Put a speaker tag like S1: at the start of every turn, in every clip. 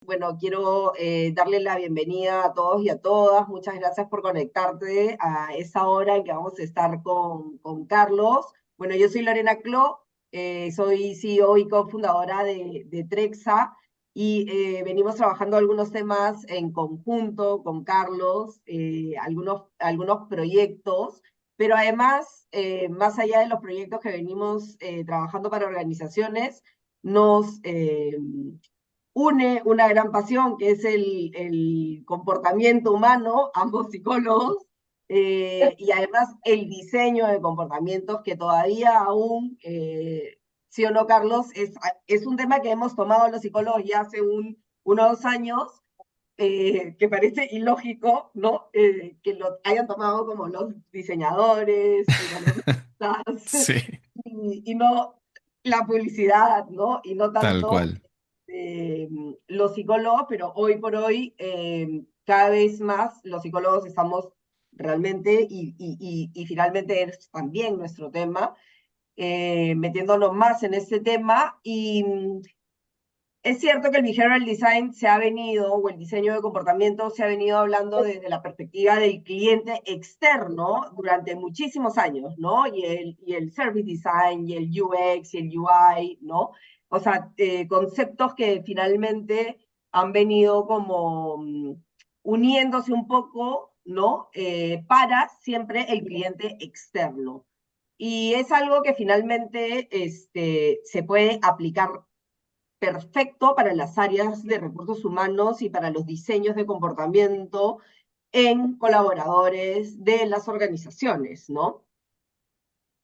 S1: Bueno, quiero darle la bienvenida a todos y a todas. Muchas gracias por conectarte a esa hora en que vamos a estar con Carlos. Bueno, yo soy Lorena Cló, soy CEO y cofundadora de Trexa y venimos trabajando algunos temas en conjunto con Carlos, algunos proyectos, pero además, más allá de los proyectos que venimos trabajando para organizaciones, nos une una gran pasión, que es el comportamiento humano, ambos psicólogos, y además el diseño de comportamientos que todavía aún, sí o no, Carlos, es un tema que hemos tomado los psicólogos ya hace unos 2 años, que parece ilógico, ¿no? Que lo hayan tomado como los diseñadores, economistas,
S2: Sí,
S1: y no la publicidad, ¿no? Y no
S2: tal
S1: tanto
S2: cual.
S1: eh, los psicólogos, pero hoy por hoy cada vez más los psicólogos estamos realmente, y finalmente es también nuestro tema, metiéndonos más en este tema. Y es cierto que el behavioral design se ha venido, o el diseño de comportamiento se ha venido hablando desde la perspectiva del cliente externo durante muchísimos años, ¿no? Y el service design, y el UX, y el UI, ¿no? O sea, conceptos que finalmente han venido como uniéndose un poco, ¿no? Para siempre el cliente externo. Y es algo que finalmente se puede aplicar perfecto para las áreas de recursos humanos y para los diseños de comportamiento en colaboradores de las organizaciones, ¿no?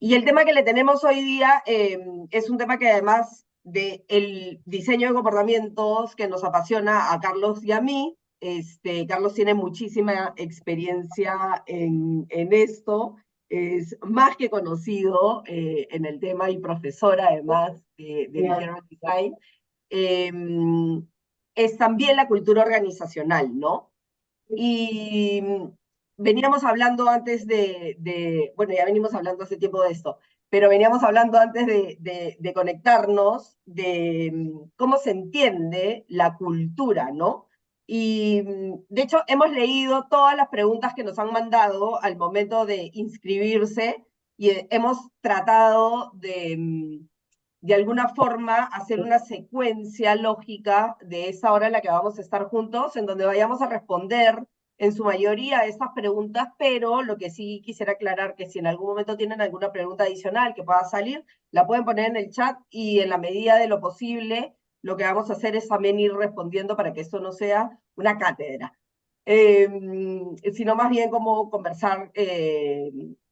S1: Y el tema que le tenemos hoy día es un tema que además del diseño de comportamientos que nos apasiona a Carlos y a mí, Carlos tiene muchísima experiencia en esto, es más que conocido en el tema y profesor además de Behavioral Design. eh, es también la cultura organizacional, ¿no? Y veníamos hablando antes bueno, ya venimos hablando hace tiempo de esto, pero veníamos hablando antes de conectarnos de cómo se entiende la cultura, ¿no? Y de hecho hemos leído todas las preguntas que nos han mandado al momento de inscribirse y hemos tratado de alguna forma hacer una secuencia lógica de esa hora en la que vamos a estar juntos, en donde vayamos a responder en su mayoría estas preguntas, pero lo que sí quisiera aclarar que si en algún momento tienen alguna pregunta adicional que pueda salir, la pueden poner en el chat y en la medida de lo posible, lo que vamos a hacer es también ir respondiendo para que esto no sea una cátedra, eh, sino más bien como conversar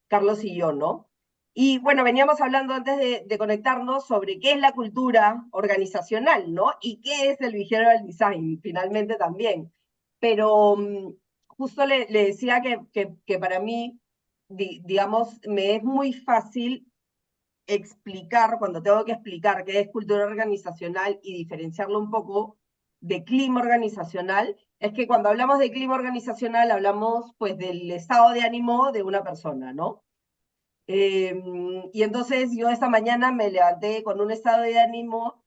S1: Carlos y yo, ¿no? Y bueno, veníamos hablando antes de conectarnos sobre qué es la cultura organizacional, ¿no? Y qué es el behavioral design, finalmente también. Pero justo le decía que para mí, digamos, me es muy fácil explicar, cuando tengo que explicar qué es cultura organizacional y diferenciarlo un poco de clima organizacional, es que cuando hablamos de clima organizacional hablamos pues del estado de ánimo de una persona, ¿no? Eh, y entonces yo esta mañana me levanté con un estado de ánimo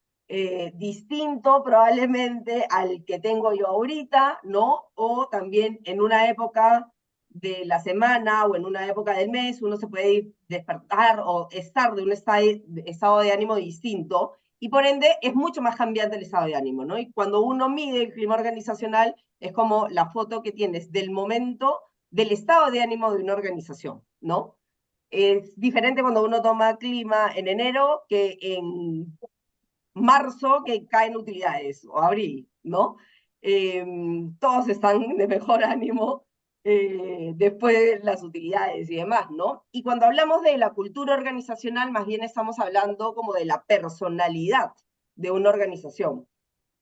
S1: distinto probablemente al que tengo yo ahorita, ¿no? O también en una época de la semana o en una época del mes, uno se puede despertar o estar de un estado de ánimo distinto y por ende es mucho más cambiante el estado de ánimo, ¿no? Y cuando uno mide el clima organizacional es como la foto que tienes del momento del estado de ánimo de una organización, ¿no? Es diferente cuando uno toma clima en enero que en marzo, que caen utilidades, o abril, ¿no? Eh, Todos están de mejor ánimo después de las utilidades y demás, ¿no? Y cuando hablamos de la cultura organizacional, más bien estamos hablando como de la personalidad de una organización.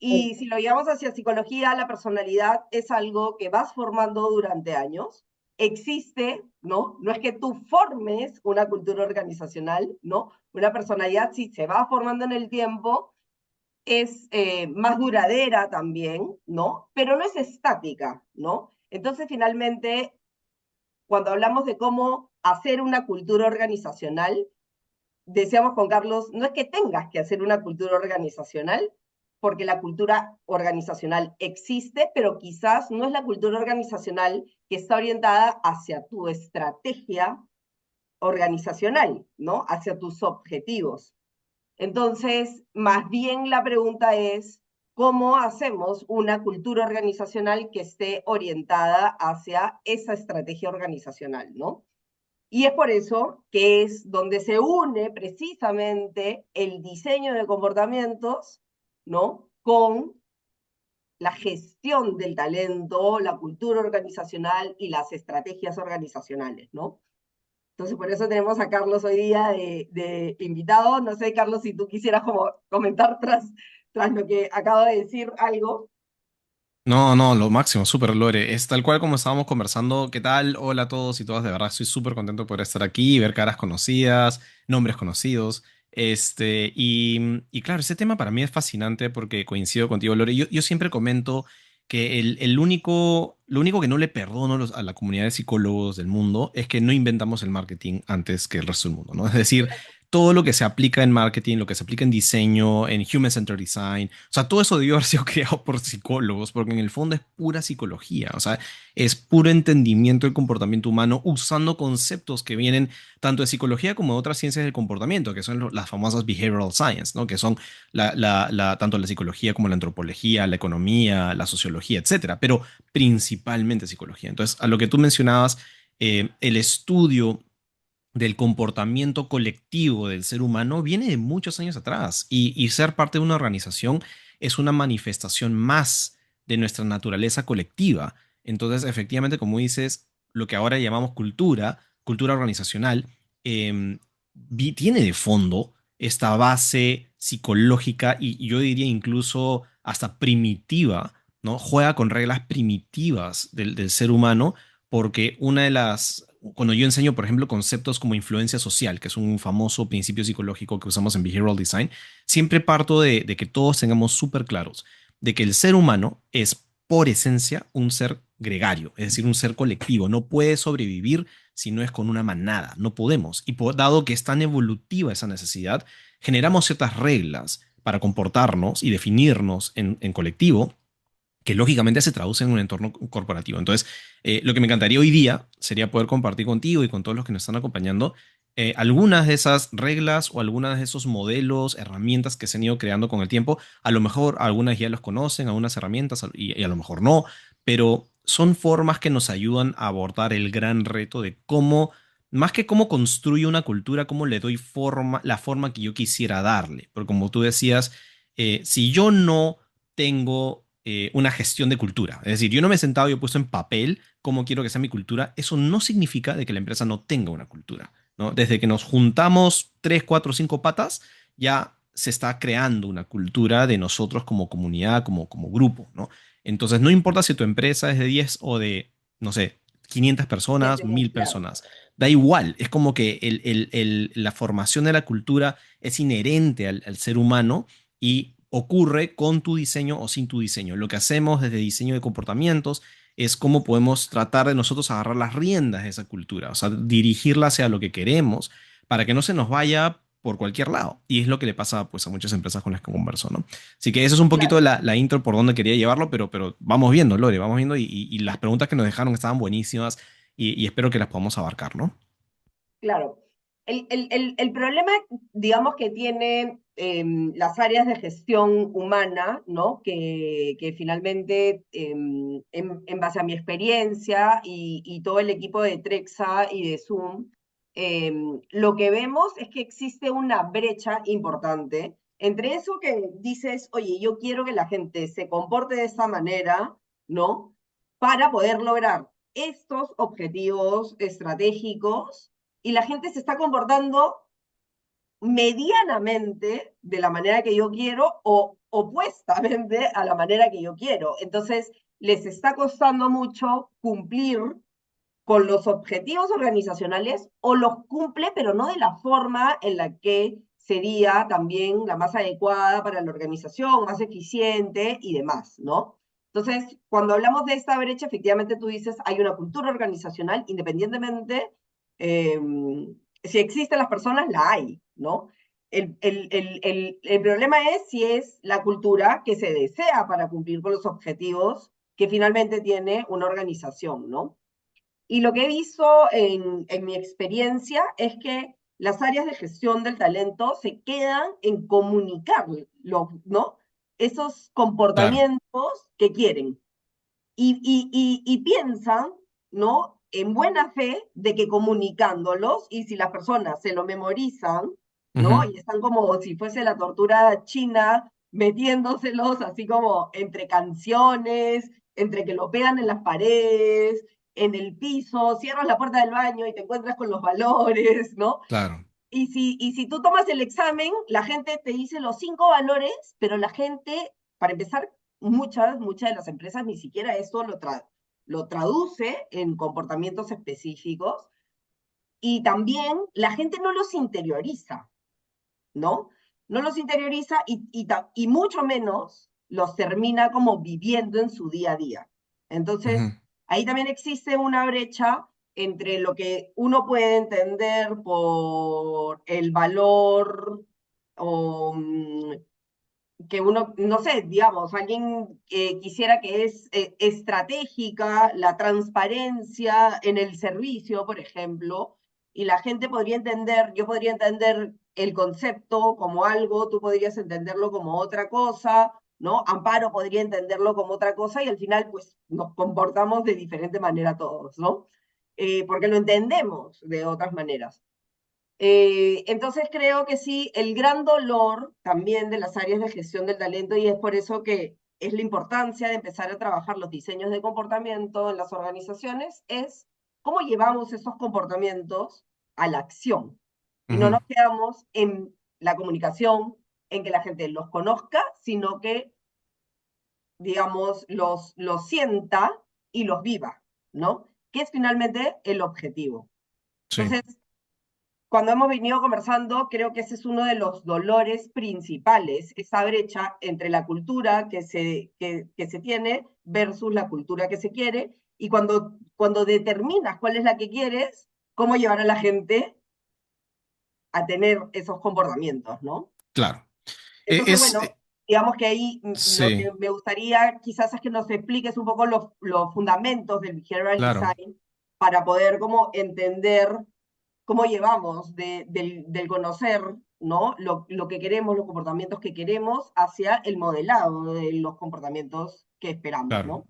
S1: Y si lo llevamos hacia psicología, la personalidad es algo que vas formando durante años. Existe, ¿no? No es que tú formes una cultura organizacional, ¿no? Una personalidad sí se va formando en el tiempo, es más duradera también, ¿no? Pero no es estática, ¿no? Entonces, finalmente, cuando hablamos de cómo hacer una cultura organizacional, decíamos con Carlos, no es que tengas que hacer una cultura organizacional, porque la cultura organizacional existe, pero quizás no es la cultura organizacional que está orientada hacia tu estrategia organizacional, ¿no? Hacia tus objetivos. Entonces, más bien la pregunta es, ¿cómo hacemos una cultura organizacional que esté orientada hacia esa estrategia organizacional, ¿no? Y es por eso que es donde se une precisamente el diseño de comportamientos, ¿no? Con la gestión del talento, la cultura organizacional y las estrategias organizacionales, ¿no? Entonces, por eso tenemos a Carlos hoy día de invitado. No sé, Carlos, si tú quisieras como comentar tras lo que acabo de decir algo.
S2: No, no, lo máximo, súper Lore. Es tal cual como estábamos conversando. ¿Qué tal? Hola a todos y todas. De verdad, estoy súper contento de poder estar aquí y ver caras conocidas, nombres conocidos. Y claro, ese tema para mí es fascinante porque coincido contigo, Lore. Yo siempre comento que lo único que no le perdono a la comunidad de psicólogos del mundo es que no inventamos el marketing antes que el resto del mundo, ¿no? Es decir, todo lo que se aplica en marketing, lo que se aplica en diseño, en Human Centered Design, o sea, todo eso debió haber sido creado por psicólogos, porque en el fondo es pura psicología, o sea, es puro entendimiento del comportamiento humano usando conceptos que vienen tanto de psicología como de otras ciencias del comportamiento, que son las famosas behavioral science, ¿no? Que son tanto la psicología como la antropología, la economía, la sociología, etcétera, pero principalmente psicología. Entonces, a lo que tú mencionabas, el estudio del comportamiento colectivo del ser humano viene de muchos años atrás y ser parte de una organización es una manifestación más de nuestra naturaleza colectiva. Entonces, efectivamente, como dices, lo que ahora llamamos cultura, cultura organizacional, tiene de fondo esta base psicológica y yo diría incluso hasta primitiva, ¿no? Juega con reglas primitivas del ser humano porque cuando yo enseño, por ejemplo, conceptos como influencia social, que es un famoso principio psicológico que usamos en Behavioral Design, siempre parto de que todos tengamos súper claros de que el ser humano es por esencia un ser gregario, es decir, un ser colectivo. No puede sobrevivir si no es con una manada, no podemos. Dado que es tan evolutiva esa necesidad, generamos ciertas reglas para comportarnos y definirnos en colectivo que lógicamente se traduce en un entorno corporativo. Entonces, lo que me encantaría hoy día sería poder compartir contigo y con todos los que nos están acompañando algunas de esas reglas o algunas de esos modelos, herramientas que se han ido creando con el tiempo. A lo mejor algunas ya los conocen, algunas herramientas y a lo mejor no, pero son formas que nos ayudan a abordar el gran reto de cómo, más que cómo construyo una cultura, cómo le doy forma, la forma que yo quisiera darle. Porque como tú decías, si yo no tengo una gestión de cultura. Es decir, yo no me he sentado y he puesto en papel cómo quiero que sea mi cultura. Eso no significa de que la empresa no tenga una cultura, ¿no? Desde que nos juntamos tres, cuatro, cinco patas, ya se está creando una cultura de nosotros como comunidad, como grupo, ¿no? Entonces, no importa si tu empresa es de 10 o de, no sé, 500 personas, 1000
S1: Claro.
S2: personas. Da igual, es como que la formación de la cultura es inherente al ser humano y ocurre con tu diseño o sin tu diseño. Lo que hacemos desde diseño de comportamientos es cómo podemos tratar de nosotros agarrar las riendas de esa cultura, o sea, dirigirla hacia lo que queremos para que no se nos vaya por cualquier lado. Y es lo que le pasa pues a muchas empresas con las que converso, ¿no? Así que eso es un poquito
S1: Claro,
S2: la intro por donde quería llevarlo, pero vamos viendo, Lore, vamos viendo y las preguntas que nos dejaron estaban buenísimas y espero que las podamos abarcar, ¿no?
S1: claro. El problema, digamos, que tiene las áreas de gestión humana, ¿no? Que finalmente, en base a mi experiencia y todo el equipo de Trexa y de Zoom, lo que vemos es que existe una brecha importante entre eso que dices, oye, yo quiero que la gente se comporte de esa manera, ¿no? Para poder lograr estos objetivos estratégicos y la gente se está comportando medianamente de la manera que yo quiero o opuestamente a la manera que yo quiero. Entonces, les está costando mucho cumplir con los objetivos organizacionales o los cumple, pero no de la forma en la que sería también la más adecuada para la organización, más eficiente y demás, ¿no? Entonces, cuando hablamos de esta brecha, efectivamente tú dices, hay una cultura organizacional, independientemente si existen las personas, la hay, ¿no? El problema es si es la cultura que se desea para cumplir con los objetivos que finalmente tiene una organización, ¿no? Y lo que he visto en mi experiencia es que las áreas de gestión del talento se quedan en comunicar ¿no? Esos
S2: Claro.
S1: comportamientos que quieren y piensan, ¿no? En buena fe de que comunicándolos y si las personas se lo memorizan, ¿no?
S2: Ujú.
S1: Y están como si fuese la tortura china, metiéndoselos así como entre canciones, entre que lo pegan en las paredes, en el piso, cierras la puerta del baño y te encuentras con los valores, ¿no?
S2: Claro.
S1: Y si tú tomas el examen, la gente te dice los 5 valores, pero la gente, para empezar, muchas de las empresas ni siquiera eso lo traduce en comportamientos específicos y también la gente no los interioriza, ¿no? No los interioriza y mucho menos los termina como viviendo en su día a día.
S2: Ujú.
S1: Entonces, ahí también existe una brecha entre lo que uno puede entender por el valor o que uno, no sé, digamos, alguien quisiera que es estratégica la transparencia en el servicio, por ejemplo, y la gente podría entender, yo podría entender el concepto como algo, tú podrías entenderlo como otra cosa, ¿no? Amparo podría entenderlo como otra cosa y al final pues nos comportamos de diferente manera todos, ¿no? Porque lo entendemos de otras maneras. Entonces creo que sí, el gran dolor también de las áreas de gestión del talento, y es por eso que es la importancia de empezar a trabajar los diseños de comportamiento en las organizaciones, es cómo llevamos esos comportamientos a la acción. Y no
S2: Ujú.
S1: nos quedamos en la comunicación, en que la gente los conozca, sino que, digamos, los sienta y los viva, ¿no? Que es finalmente el objetivo.
S2: Sí.
S1: Entonces, cuando hemos venido conversando, creo que ese es uno de los dolores principales, esa brecha entre la cultura que se tiene versus la cultura que se quiere, y cuando determinas cuál es la que quieres, cómo llevar a la gente a tener esos comportamientos, ¿no?
S2: Claro.
S1: Entonces,
S2: Es,
S1: bueno, digamos que ahí lo
S2: sí,
S1: que me gustaría quizás es que nos expliques un poco los fundamentos del behavioral
S2: claro.
S1: design para poder como entender cómo llevamos del conocer, ¿no? Lo que queremos, los comportamientos que queremos, hacia el modelado de los comportamientos que esperamos,
S2: Claro.
S1: ¿no?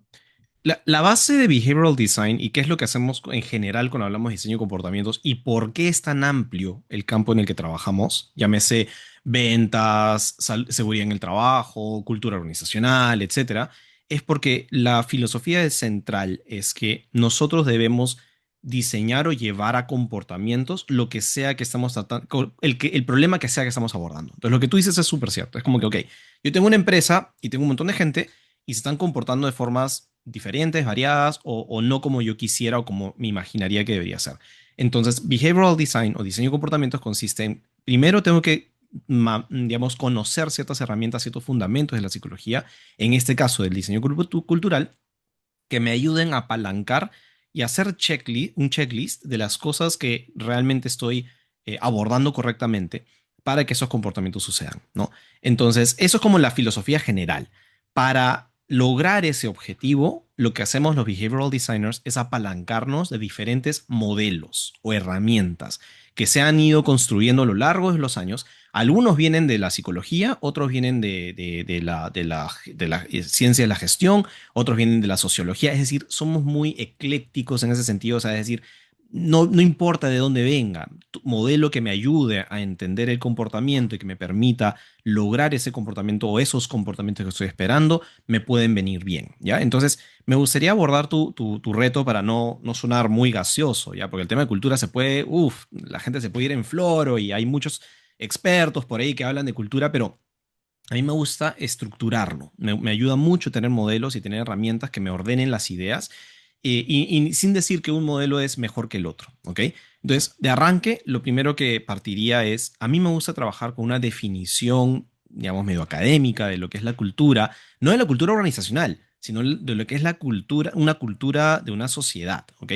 S2: La base de behavioral design y qué es lo que hacemos en general cuando hablamos de diseño de comportamientos y por qué es tan amplio el campo en el que trabajamos, llámese ventas, seguridad en el trabajo, cultura organizacional, etcétera, es porque la filosofía central es que nosotros debemos diseñar o llevar a comportamientos lo que sea que estamos tratando, el problema que sea que estamos abordando. Entonces, lo que tú dices es súper cierto. Es como que, ok, yo tengo una empresa y tengo un montón de gente y se están comportando de formas diferentes, variadas o no como yo quisiera o como me imaginaría que debería ser. Entonces, behavioral design o diseño de comportamientos consiste en, primero tengo que, digamos, conocer ciertas herramientas, ciertos fundamentos de la psicología, en este caso del diseño cultural, que me ayuden a apalancar y hacer un checklist de las cosas que realmente estoy abordando correctamente para que esos comportamientos sucedan, ¿no? Entonces, eso es como la filosofía general. Para lograr ese objetivo, lo que hacemos los behavioral designers es apalancarnos de diferentes modelos o herramientas que se han ido construyendo a lo largo de los años. Algunos vienen de la psicología, otros vienen de la ciencia de la gestión, otros vienen de la sociología, es decir, somos muy eclécticos en ese sentido, o sea, es decir, no importa de dónde venga, modelo que me ayude a entender el comportamiento y que me permita lograr ese comportamiento o esos comportamientos que estoy esperando, me pueden venir bien, ¿ya? Entonces, me gustaría abordar tu reto para no sonar muy gaseoso, ¿ya? Porque el tema de cultura se puede, la gente se puede ir en floro y hay muchos expertos por ahí que hablan de cultura, pero a mí me gusta estructurarlo. Me ayuda mucho tener modelos y tener herramientas que me ordenen las ideas y sin decir que un modelo es mejor que el otro, ¿ok? Entonces, de arranque, lo primero que partiría es, a mí me gusta trabajar con una definición, digamos, medio académica de lo que es la cultura, no de la cultura organizacional, sino de lo que es la cultura, una cultura de una sociedad, ¿ok?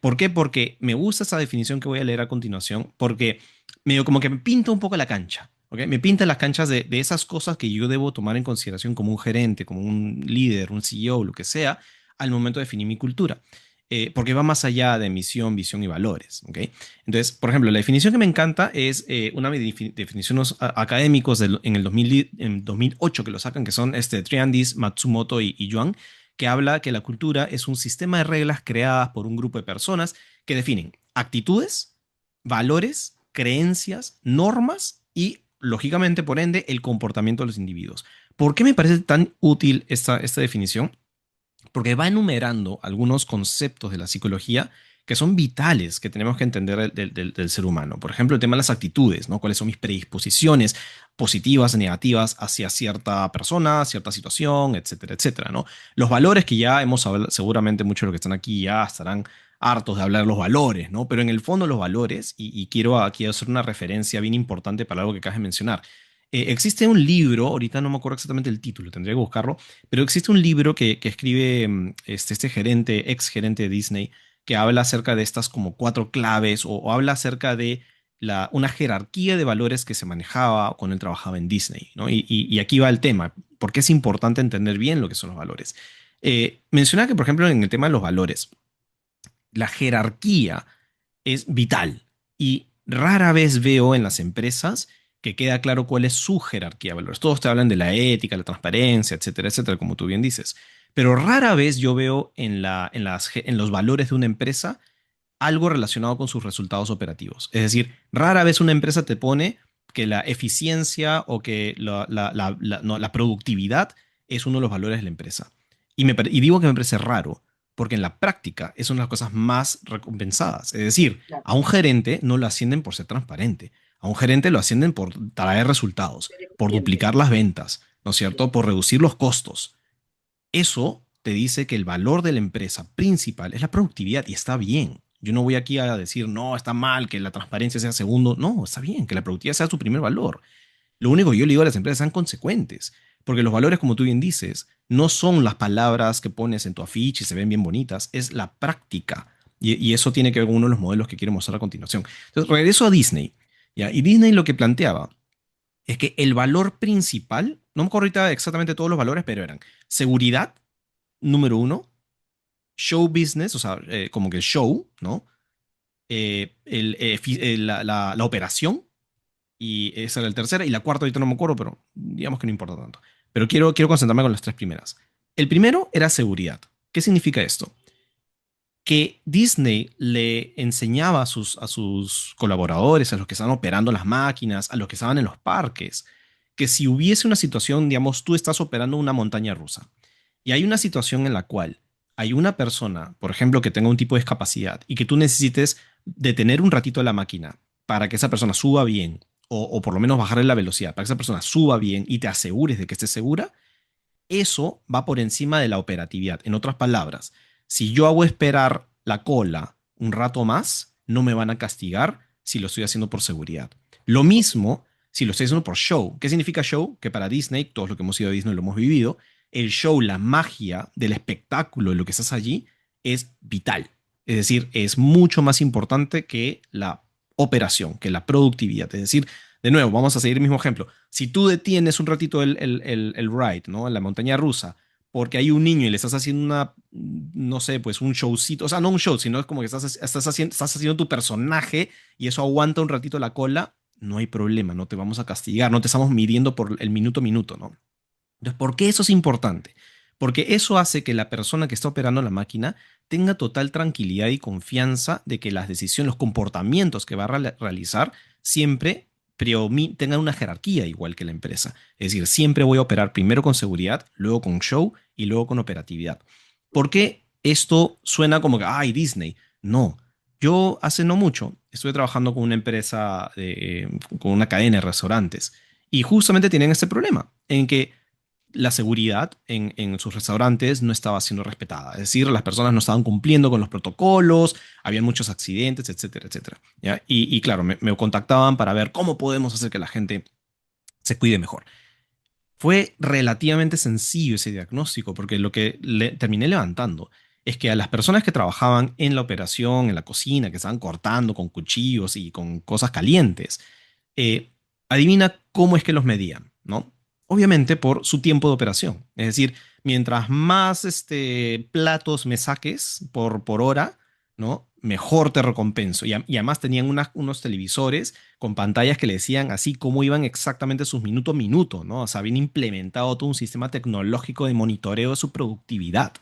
S2: ¿Por qué? Porque me gusta esa definición que voy a leer a continuación, porque medio como que me pinta un poco la cancha. ¿Ok? Me pinta las canchas de esas cosas que yo debo tomar en consideración como un gerente, como un líder, un CEO, lo que sea, al momento de definir mi cultura. Porque va más allá de misión, visión y valores. ¿Ok? Entonces, por ejemplo, la definición que me encanta es una de definiciones académicos en el 2008 que lo sacan, que son Triandis, Matsumoto y Yuan, que habla que la cultura es un sistema de reglas creadas por un grupo de personas que definen actitudes, valores, creencias, normas y, lógicamente, por ende, el comportamiento de los individuos. ¿Por qué me parece tan útil esta definición? Porque va enumerando algunos conceptos de la psicología que son vitales, que tenemos que entender del ser humano. Por ejemplo, el tema de las actitudes, ¿no? ¿Cuáles son mis predisposiciones positivas, negativas hacia cierta persona, cierta situación, etcétera, etcétera, ¿no? Los valores que ya hemos hablado, seguramente muchos de los que están aquí ya estarán hartos de hablar de los valores, ¿no? Pero en el fondo los valores, y quiero aquí hacer una referencia bien importante para algo que acabas de mencionar. Existe un libro, ahorita no me acuerdo exactamente el título, tendría que buscarlo, pero existe un libro que escribe este gerente, ex gerente de Disney, que habla acerca de estas como cuatro claves o habla acerca de una jerarquía de valores que se manejaba cuando él trabajaba en Disney, ¿no? Y aquí va el tema, porque es importante entender bien lo que son los valores. Menciona que, por ejemplo, en el tema de los valores, la jerarquía es vital y rara vez veo en las empresas que queda claro cuál es su jerarquía de valores. Todos te hablan de la ética, la transparencia, etcétera, etcétera, como tú bien dices. Pero rara vez yo veo en los valores de una empresa algo relacionado con sus resultados operativos. Es decir, rara vez una empresa te pone que la eficiencia o que no, la productividad es uno de los valores de la empresa. Y digo que me parece raro, porque en la práctica es una de las cosas más recompensadas. Es decir,
S1: Claro,
S2: a un gerente no lo ascienden por ser transparente, a un gerente lo ascienden por traer resultados,
S1: ser
S2: por
S1: eficiente.
S2: duplicar las ventas, ¿no es
S1: Sí,
S2: cierto? Por reducir los costos. Eso te dice que el valor de la empresa principal es la productividad y está bien. Yo no voy aquí a decir, no, está mal que la transparencia sea segundo. No, está bien que la productividad sea su primer valor. Lo único que yo le digo a las empresas sean consecuentes, porque los valores, como tú bien dices, no son las palabras que pones en tu afiche y se ven bien bonitas, es la práctica. Y eso tiene que ver con uno de los modelos que quiero mostrar a continuación. Entonces, regreso a Disney. ¿Ya? Y Disney lo que planteaba es que el valor principal, no me acuerdo ahorita exactamente todos los valores, pero eran seguridad, número uno, show business, o sea, como que el show, ¿no? La operación, y esa era el tercera, y la cuarta ahorita no me acuerdo, pero digamos que no importa tanto. Pero quiero concentrarme con las tres primeras. El primero era seguridad. ¿Qué significa esto? Que Disney le enseñaba a sus colaboradores, a los que estaban operando las máquinas, a los que estaban en los parques, que si hubiese una situación, digamos, tú estás operando una montaña rusa y hay una situación en la cual hay una persona, por ejemplo, que tenga un tipo de discapacidad y que tú necesites detener un ratito la máquina para que esa persona suba bien o por lo menos bajarle la velocidad, para que esa persona suba bien y te asegures de que esté segura, eso va por encima de la operatividad. En otras palabras, si yo hago esperar la cola un rato más, no me van a castigar si lo estoy haciendo por seguridad. Lo
S1: ok,
S2: mismo si lo estoy haciendo por show. ¿Qué significa show? Que para Disney, todos los que hemos ido a Disney lo hemos vivido, el show, la magia del espectáculo de lo que estás allí es vital. Es decir, es mucho más importante que la operación, que la productividad. Es decir, de nuevo, vamos a seguir el mismo ejemplo. Si tú detienes un ratito el ride, ¿no? En la montaña rusa, porque hay un niño y le estás haciendo no sé, pues un showcito, o sea, no un show, sino es como que estás haciendo tu personaje y eso aguanta un ratito la cola, no hay problema, no te vamos a castigar, no te estamos midiendo por el minuto a minuto, ¿no? Entonces, ¿por qué eso es importante? Porque eso hace que la persona que está operando la máquina tenga total tranquilidad y confianza de que las decisiones, los comportamientos que va a realizar siempre tengan una jerarquía igual que la empresa. Es decir, siempre voy a operar primero con seguridad, luego con show y luego con operatividad. ¿Por qué esto suena como que, ay, Disney? No. Yo hace no mucho estuve trabajando con una empresa, con una cadena de restaurantes y justamente tienen este problema en que la seguridad en sus restaurantes no estaba siendo respetada. Es decir, las personas no estaban cumpliendo con los protocolos, había muchos accidentes, etcétera, etcétera. ¿Ya? Y claro, me contactaban para ver cómo podemos hacer que la gente se cuide mejor. Fue relativamente sencillo ese diagnóstico porque lo que terminé levantando es que a las personas que trabajaban en la operación, en la cocina, que estaban cortando con cuchillos y con cosas calientes, eh, adivina cómo es que los medían, ¿no? Obviamente por su tiempo de operación. Es decir, mientras más platos me saques por hora, ¿no? Mejor te recompenso. Y además tenían unos televisores con pantallas que le decían así cómo iban exactamente sus minuto a minuto, ¿no? O sea, habían implementado todo un sistema tecnológico de monitoreo de su productividad.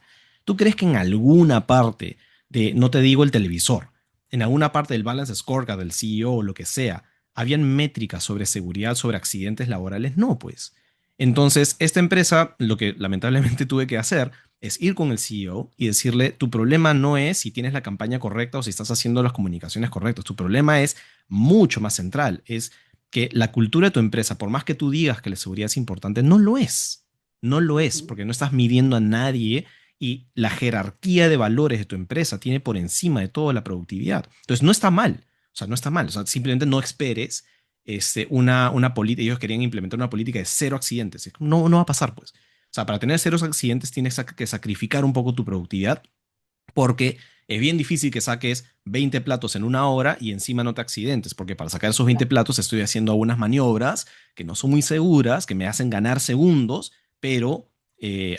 S2: ¿Tú crees que en alguna parte de, no te digo el televisor, en alguna parte del balance scorecard del CEO o lo que sea, habían métricas sobre seguridad, sobre accidentes laborales? No, pues. Entonces, esta empresa, lo que lamentablemente tuve que hacer es ir con el CEO y decirle, tu problema no es si tienes la campaña correcta o si estás haciendo las comunicaciones correctas, tu problema es mucho más central, es que la cultura de tu empresa, por más que tú digas que la seguridad es importante, no lo es. No lo es,
S1: Ujú.
S2: porque no estás midiendo a nadie y la jerarquía de valores de tu empresa tiene por encima de todo la productividad. Entonces, no está mal. O sea, no está mal. O sea, simplemente no esperes una política. Ellos querían implementar una política de cero accidentes. No, no va a pasar, pues. O sea, para tener cero accidentes tienes que sacrificar un poco tu productividad porque es bien difícil que saques 20 platos en una hora y encima no te accidentes, porque para sacar esos 20
S1: Claro.
S2: platos estoy haciendo algunas maniobras que no son muy seguras, que me hacen ganar segundos, pero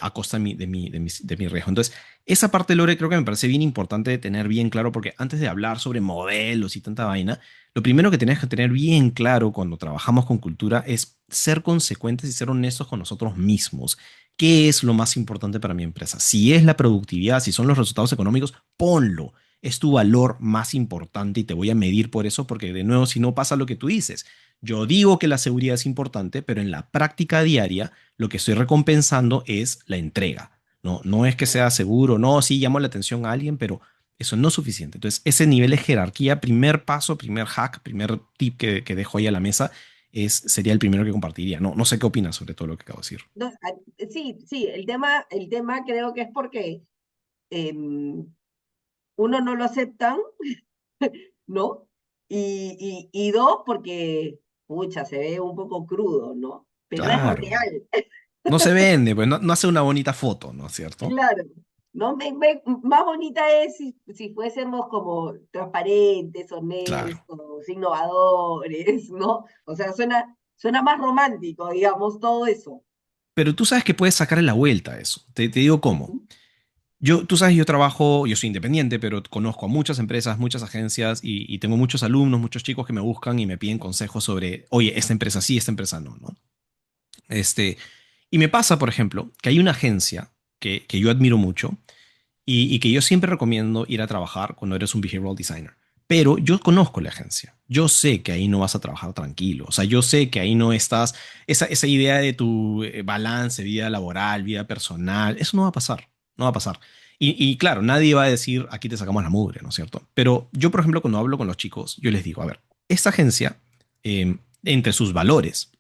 S2: a costa de mi riesgo. Entonces, esa parte, Lore, creo que me parece bien importante tener bien claro, porque antes de hablar sobre modelos y tanta vaina, lo primero que tenés que tener bien claro cuando trabajamos con cultura es ser consecuentes y ser honestos con nosotros mismos. ¿Qué es lo más importante para mi empresa? Si es la productividad, si son los resultados económicos, ponlo. Es tu valor más importante y te voy a medir por eso, porque de nuevo, si no pasa lo que tú dices, yo digo que la seguridad es importante, pero en la práctica diaria lo que estoy recompensando es la entrega. No, no es que sea seguro, no, sí llamo la atención a alguien, pero eso no es suficiente. Entonces, ese nivel de jerarquía, primer paso, primer hack, primer tip que dejo ahí a la mesa, sería el primero que compartiría. No, no sé qué opinas sobre todo lo que acabo de decir.
S1: No, sí, sí, el tema creo que es porque uno no lo aceptan, ¿no? Y dos, porque, pucha, se ve un poco crudo, ¿no? Pero es
S2: Claro.
S1: real.
S2: No se vende, pues no, no hace una bonita foto, ¿no es cierto?
S1: Claro, ¿no? Más bonita es si fuésemos como transparentes,
S2: Claro.
S1: honestos, innovadores, ¿no? O sea, suena más romántico, digamos, todo eso.
S2: Pero tú sabes que puedes sacarle la vuelta a eso. Te digo cómo.
S1: Ujú.
S2: Tú sabes, yo soy independiente, pero conozco a muchas empresas, muchas agencias y tengo muchos alumnos, muchos chicos que me buscan y me piden consejos sobre, oye, esta empresa sí, esta empresa no, ¿no? Este, y me pasa, por ejemplo, que hay una agencia que yo admiro mucho y que yo siempre recomiendo ir a trabajar cuando eres un behavioral designer. Pero yo conozco la agencia. Yo sé que ahí no vas a trabajar tranquilo. O sea, yo sé que ahí no estás. Esa idea de tu balance, vida laboral, vida personal, eso no va a pasar. No va a pasar. Y claro, nadie va a decir aquí te sacamos la mugre, ¿no es cierto? Pero yo, por ejemplo, cuando hablo con los chicos, yo les digo, a ver, esta agencia, entre sus valores,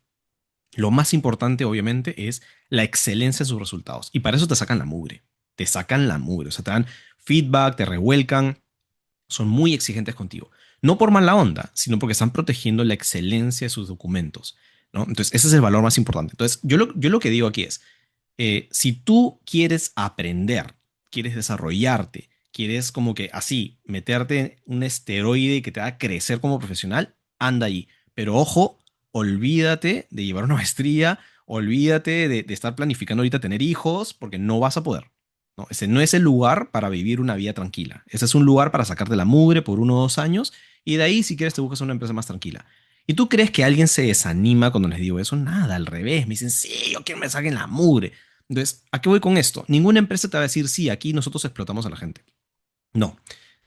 S2: lo más importante, obviamente, es la excelencia en sus resultados. Y para eso te sacan la mugre. Te sacan la mugre. O sea, te dan feedback, te revuelcan, son muy exigentes contigo. No por mala onda, sino porque están protegiendo la excelencia de sus documentos, ¿no? Entonces, ese es el valor más importante. Entonces, yo lo que digo aquí es, si tú quieres aprender, quieres desarrollarte, quieres como que así meterte un esteroide que te haga crecer como profesional, anda ahí. Pero ojo, olvídate de llevar una maestría, olvídate de estar planificando ahorita tener hijos, porque no vas a poder. No, ese no es el lugar para vivir una vida tranquila. Ese es un lugar para sacarte la mugre por 1 o 2 años y de ahí, si quieres, te buscas una empresa más tranquila. ¿Y tú crees que alguien se desanima cuando les digo eso? Nada, al revés. Me dicen, sí, yo quiero que me saquen la mugre. Entonces, ¿a qué voy con esto? Ninguna empresa te va a decir, sí, aquí nosotros explotamos a la gente. No.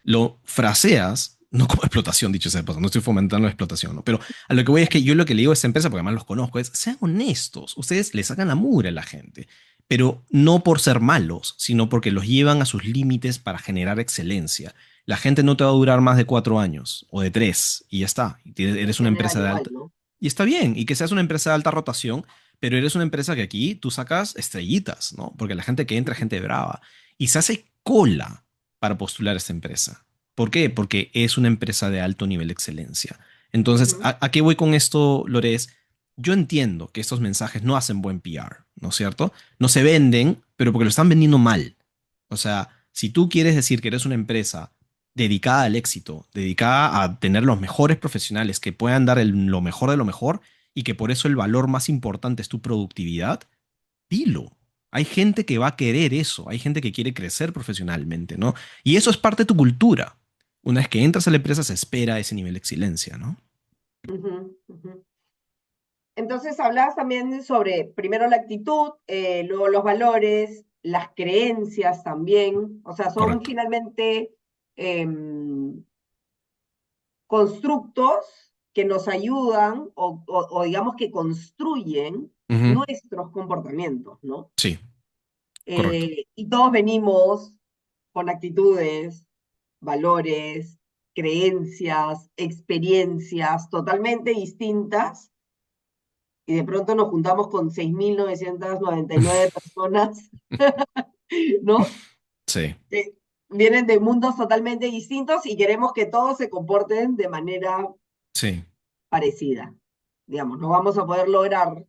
S2: Lo fraseas, no como explotación, dicho sea de paso, no estoy fomentando la explotación, ¿no? Pero a lo que voy es que yo lo que le digo a esta empresa, porque además los conozco, es, sean honestos. Ustedes le sacan la mugre a la gente, pero no por ser malos, sino porque los llevan a sus límites para generar excelencia. La gente no te va a durar más de 4 años o de 3 y ya está.
S1: En
S2: Eres una
S1: general
S2: empresa de
S1: igual,
S2: alta.
S1: ¿no?
S2: Y está bien, y que seas una empresa de alta rotación, pero eres una empresa que aquí tú sacas estrellitas, ¿no? Porque la gente que entra es
S1: Ujú.
S2: gente brava. Y se hace cola para postular a esta empresa. ¿Por qué? Porque es una empresa de alto nivel de excelencia. Entonces,
S1: Ujú.
S2: ¿a qué voy con esto, Lores? Yo entiendo que estos mensajes no hacen buen PR, ¿no es cierto? No se venden, pero porque lo están vendiendo mal. O sea, Si tú quieres decir que eres una empresa dedicada al éxito, dedicada a tener los mejores profesionales que puedan dar lo mejor de lo mejor y que por eso el valor más importante es tu productividad, dilo. Hay gente que va a querer eso, hay gente que quiere crecer profesionalmente, ¿no? Y eso es parte de tu cultura. Una vez que entras a la empresa se espera ese nivel de excelencia, ¿no?
S1: Ujú, ujú. Entonces hablabas también sobre primero la actitud, luego los valores, las creencias también, o sea, son
S2: Correcto.
S1: finalmente em, constructos que nos ayudan o digamos que construyen
S2: Ujú.
S1: nuestros comportamientos, ¿no?
S2: Sí, correcto.
S1: Y todos venimos con actitudes, valores, creencias, experiencias totalmente distintas y de pronto nos juntamos con 6.999 personas, ¿no?
S2: Sí,
S1: Que vienen de mundos totalmente distintos y queremos que todos se comporten de manera
S2: sí,
S1: parecida. Digamos, no vamos a poder lograr,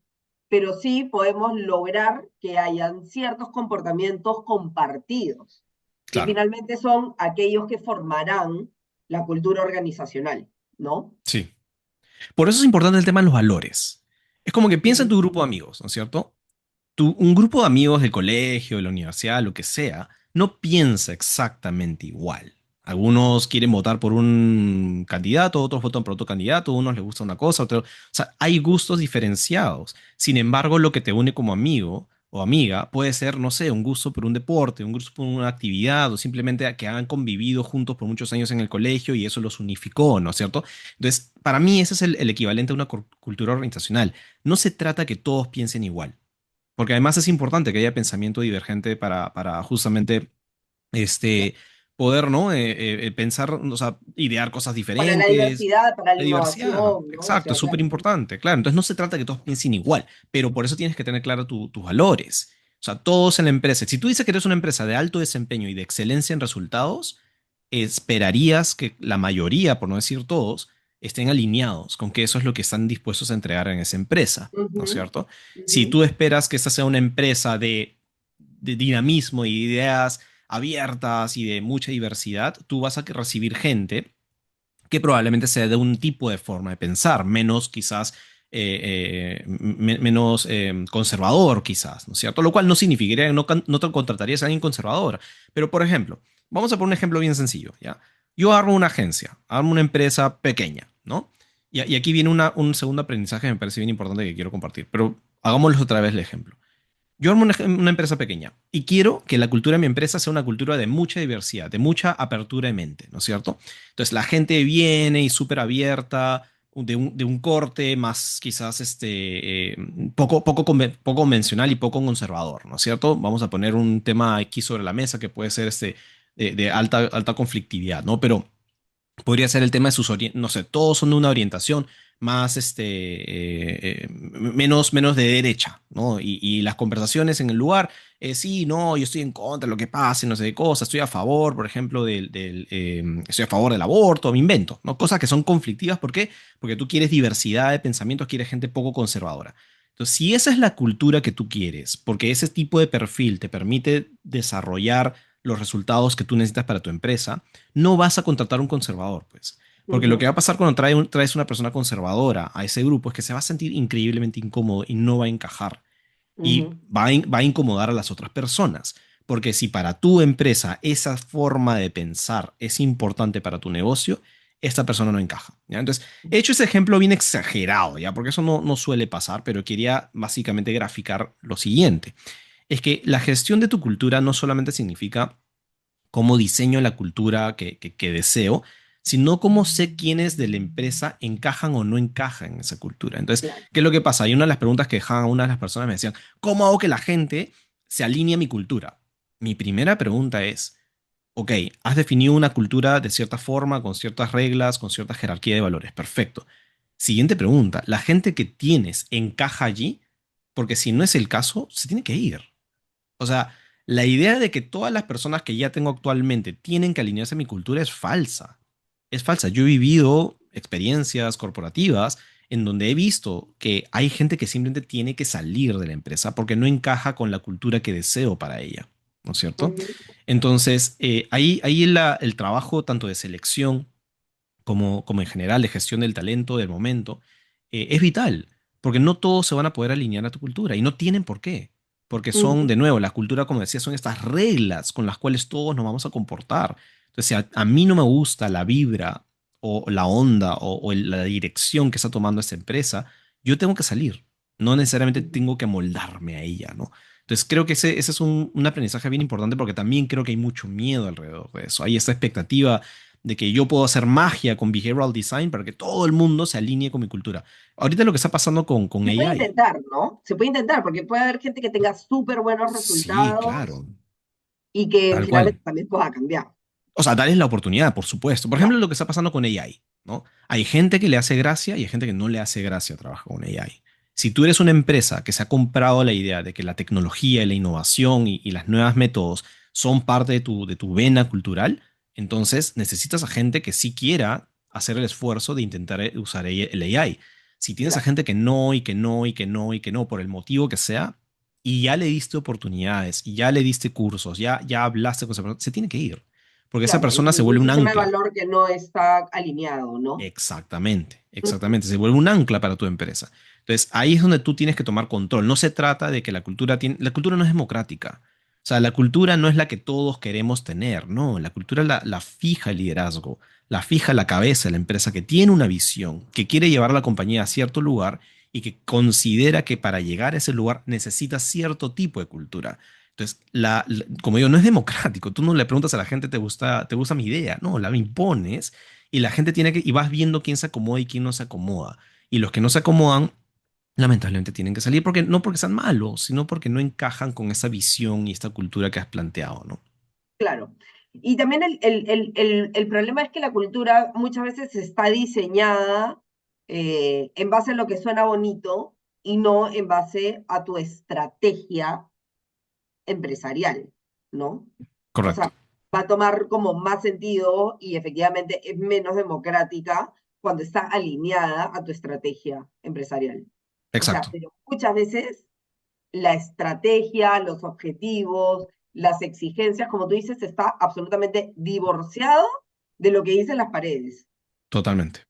S1: pero sí podemos lograr que hayan ciertos comportamientos compartidos, que
S2: claro,
S1: finalmente son aquellos que formarán la cultura organizacional, ¿no?
S2: sí. Por eso es importante el tema de los valores. Es como que piensa en
S1: Ujú,
S2: tu grupo de amigos, ¿no es cierto? Un grupo de amigos del colegio, de la universidad, lo que sea, no piensa exactamente igual. Algunos quieren votar por un candidato, otros votan por otro candidato, unos les gusta una cosa, otro. O sea, hay gustos diferenciados. Sin embargo, lo que te une como amigo o amiga puede ser, no sé, un gusto por un deporte, un gusto por una actividad o simplemente que han convivido juntos por muchos años en el colegio y eso los unificó, ¿no es cierto? Entonces, para mí ese es el equivalente a una cultura organizacional. No se trata que todos piensen igual. Porque además es importante que haya pensamiento divergente para justamente
S1: ya.
S2: este, poder, ¿no? Pensar, o sea, idear cosas
S1: Para la
S2: diferentes.
S1: diversidad, para la
S2: La diversidad,
S1: innovación, ¿no? O
S2: exacto,
S1: sea,
S2: es súper
S1: claro.
S2: importante, claro. Entonces no se trata de que todos piensen igual, pero por eso tienes que tener claro tus valores. O sea, todos en la empresa. Si tú dices que eres una empresa de alto desempeño y de excelencia en resultados, esperarías que la mayoría, por no decir todos, estén alineados con que eso es lo que están dispuestos a entregar en esa empresa, ¿no es
S1: Ujú,
S2: cierto? Si
S1: ujú,
S2: tú esperas que esta sea una empresa de dinamismo y ideas abiertas y de mucha diversidad, tú vas a recibir gente que probablemente sea de un tipo de forma de pensar, menos quizás, menos conservador quizás, ¿no es cierto? Lo cual no significaría que no te contratarías a alguien conservador. Pero, por ejemplo, vamos a poner un ejemplo bien sencillo, ¿ya? Yo armo una agencia, armo una empresa pequeña, ¿no? Y aquí viene un segundo aprendizaje que me parece bien importante que quiero compartir, pero hagámoslo otra vez el ejemplo. Yo armo una empresa pequeña y quiero que la cultura de mi empresa sea una cultura de mucha diversidad, de mucha apertura de mente, ¿no es cierto? Entonces la gente viene y súper abierta, de un corte más quizás poco convencional y poco conservador, ¿no es cierto? Vamos a poner un tema aquí sobre la mesa que puede ser de alta conflictividad, ¿no? Pero podría ser el tema de no sé, todos son de una orientación más, menos de derecha, ¿no? Y las conversaciones en el lugar, sí, no, yo estoy en contra de lo que pase, no sé qué cosa, estoy a favor, por ejemplo, estoy a favor del aborto, me invento, ¿no? Cosas que son conflictivas, ¿por qué? Porque tú quieres diversidad de pensamientos, quieres gente poco conservadora. Entonces, si esa es la cultura que tú quieres, porque ese tipo de perfil te permite desarrollar los resultados que tú necesitas para tu empresa, no vas a contratar un conservador, pues. Porque lo que
S1: ujú,
S2: va a pasar cuando traes una persona conservadora a ese grupo es que se va a sentir increíblemente incómodo y no va a encajar. Y
S1: ujú,
S2: va a incomodar a las otras personas. Porque si para tu empresa esa forma de pensar es importante para tu negocio, esta persona no encaja, ¿ya? Entonces, he hecho ese ejemplo bien exagerado, ¿ya? Porque eso no suele pasar, pero quería básicamente graficar lo siguiente. Es que la gestión de tu cultura no solamente significa cómo diseño la cultura que deseo, sino cómo sé quiénes de la empresa encajan o no encajan en esa cultura. Entonces,
S1: claro.
S2: ¿qué es lo que pasa? Y una de las preguntas que dejaban una de las personas me decían, ¿cómo hago que la gente se alinee a mi cultura? Mi primera pregunta es, ok, has definido una cultura de cierta forma, con ciertas reglas, con cierta jerarquía de valores. Perfecto. Siguiente pregunta, ¿la gente que tienes encaja allí? Porque si no es el caso, se tiene que ir. O sea, la idea de que todas las personas que ya tengo actualmente tienen que alinearse a mi cultura es falsa. Es falsa. Yo he vivido experiencias corporativas en donde he visto que hay gente que simplemente tiene que salir de la empresa porque no encaja con la cultura que deseo para ella. ¿No es cierto?
S1: Ujú.
S2: Entonces, ahí el trabajo tanto de selección como en general de gestión del talento del momento, es vital, porque no todos se van a poder alinear a tu cultura y no tienen por qué, porque son,
S1: Ujú.
S2: de nuevo, la cultura, como decía, son estas reglas con las cuales todos nos vamos a comportar. Entonces, si a mí no me gusta la vibra o la onda la dirección que está tomando esta empresa, yo tengo que salir, no necesariamente tengo que moldarme a ella, ¿no? Entonces creo que ese es un aprendizaje bien importante porque también creo que hay mucho miedo alrededor de eso. Hay esta expectativa de que yo puedo hacer magia con behavioral design para que todo el mundo se alinee con mi cultura. Ahorita lo que está pasando con
S1: Se puede
S2: AI.
S1: intentar, ¿no? Se puede intentar, porque puede haber gente que tenga súper buenos
S2: Sí,
S1: resultados
S2: claro,
S1: y que
S2: tal
S1: finalmente
S2: cual.
S1: también pueda cambiar.
S2: O sea, darles la oportunidad, por supuesto. Por ejemplo,
S1: Claro,
S2: lo que está pasando con AI, ¿no? Hay gente que le hace gracia y hay gente que no le hace gracia trabajar con AI. Si tú eres una empresa que se ha comprado la idea de que la tecnología y la innovación y las nuevas métodos son parte de tu vena cultural, entonces necesitas a gente que sí quiera hacer el esfuerzo de intentar usar el AI. Si tienes a
S1: claro,
S2: gente que no y que no y que no y que no, por el motivo que sea, y ya le diste oportunidades, y ya le diste cursos, ya hablaste con esa persona, se tiene que ir porque esa
S1: claro.
S2: persona se
S1: Y
S2: vuelve
S1: un
S2: un
S1: sistema de
S2: ancla.
S1: valor que no está alineado, ¿no?
S2: Exactamente,
S1: Ujú.
S2: exactamente. Se vuelve un ancla para tu empresa. Entonces, ahí es donde tú tienes que tomar control. No se trata de que la cultura no es democrática. O sea, la cultura no es la que todos queremos tener, no. La cultura la fija el liderazgo, la fija la cabeza de la empresa que tiene una visión, que quiere llevar a la compañía a cierto lugar y que considera que para llegar a ese lugar necesita cierto tipo de cultura. Entonces, como digo, no es democrático. Tú no le preguntas a la gente, ¿te gusta mi idea? No, la impones y la gente y vas viendo quién se acomoda y quién no se acomoda. Y los que no se acomodan, lamentablemente tienen que salir porque no porque sean malos, sino porque no encajan con esa visión y esta cultura que has planteado, ¿no?
S1: Claro. Y también el problema es que la cultura muchas veces está diseñada en base a lo que suena bonito y no en base a tu estrategia empresarial, ¿no? O
S2: Correcto,
S1: sea, va a tomar como más sentido y efectivamente es menos democrática cuando está alineada a tu estrategia empresarial. O sea,
S2: exacto.
S1: pero muchas veces la estrategia, los objetivos, las exigencias, como tú dices, está absolutamente divorciado de lo que dicen las paredes,
S2: Totalmente,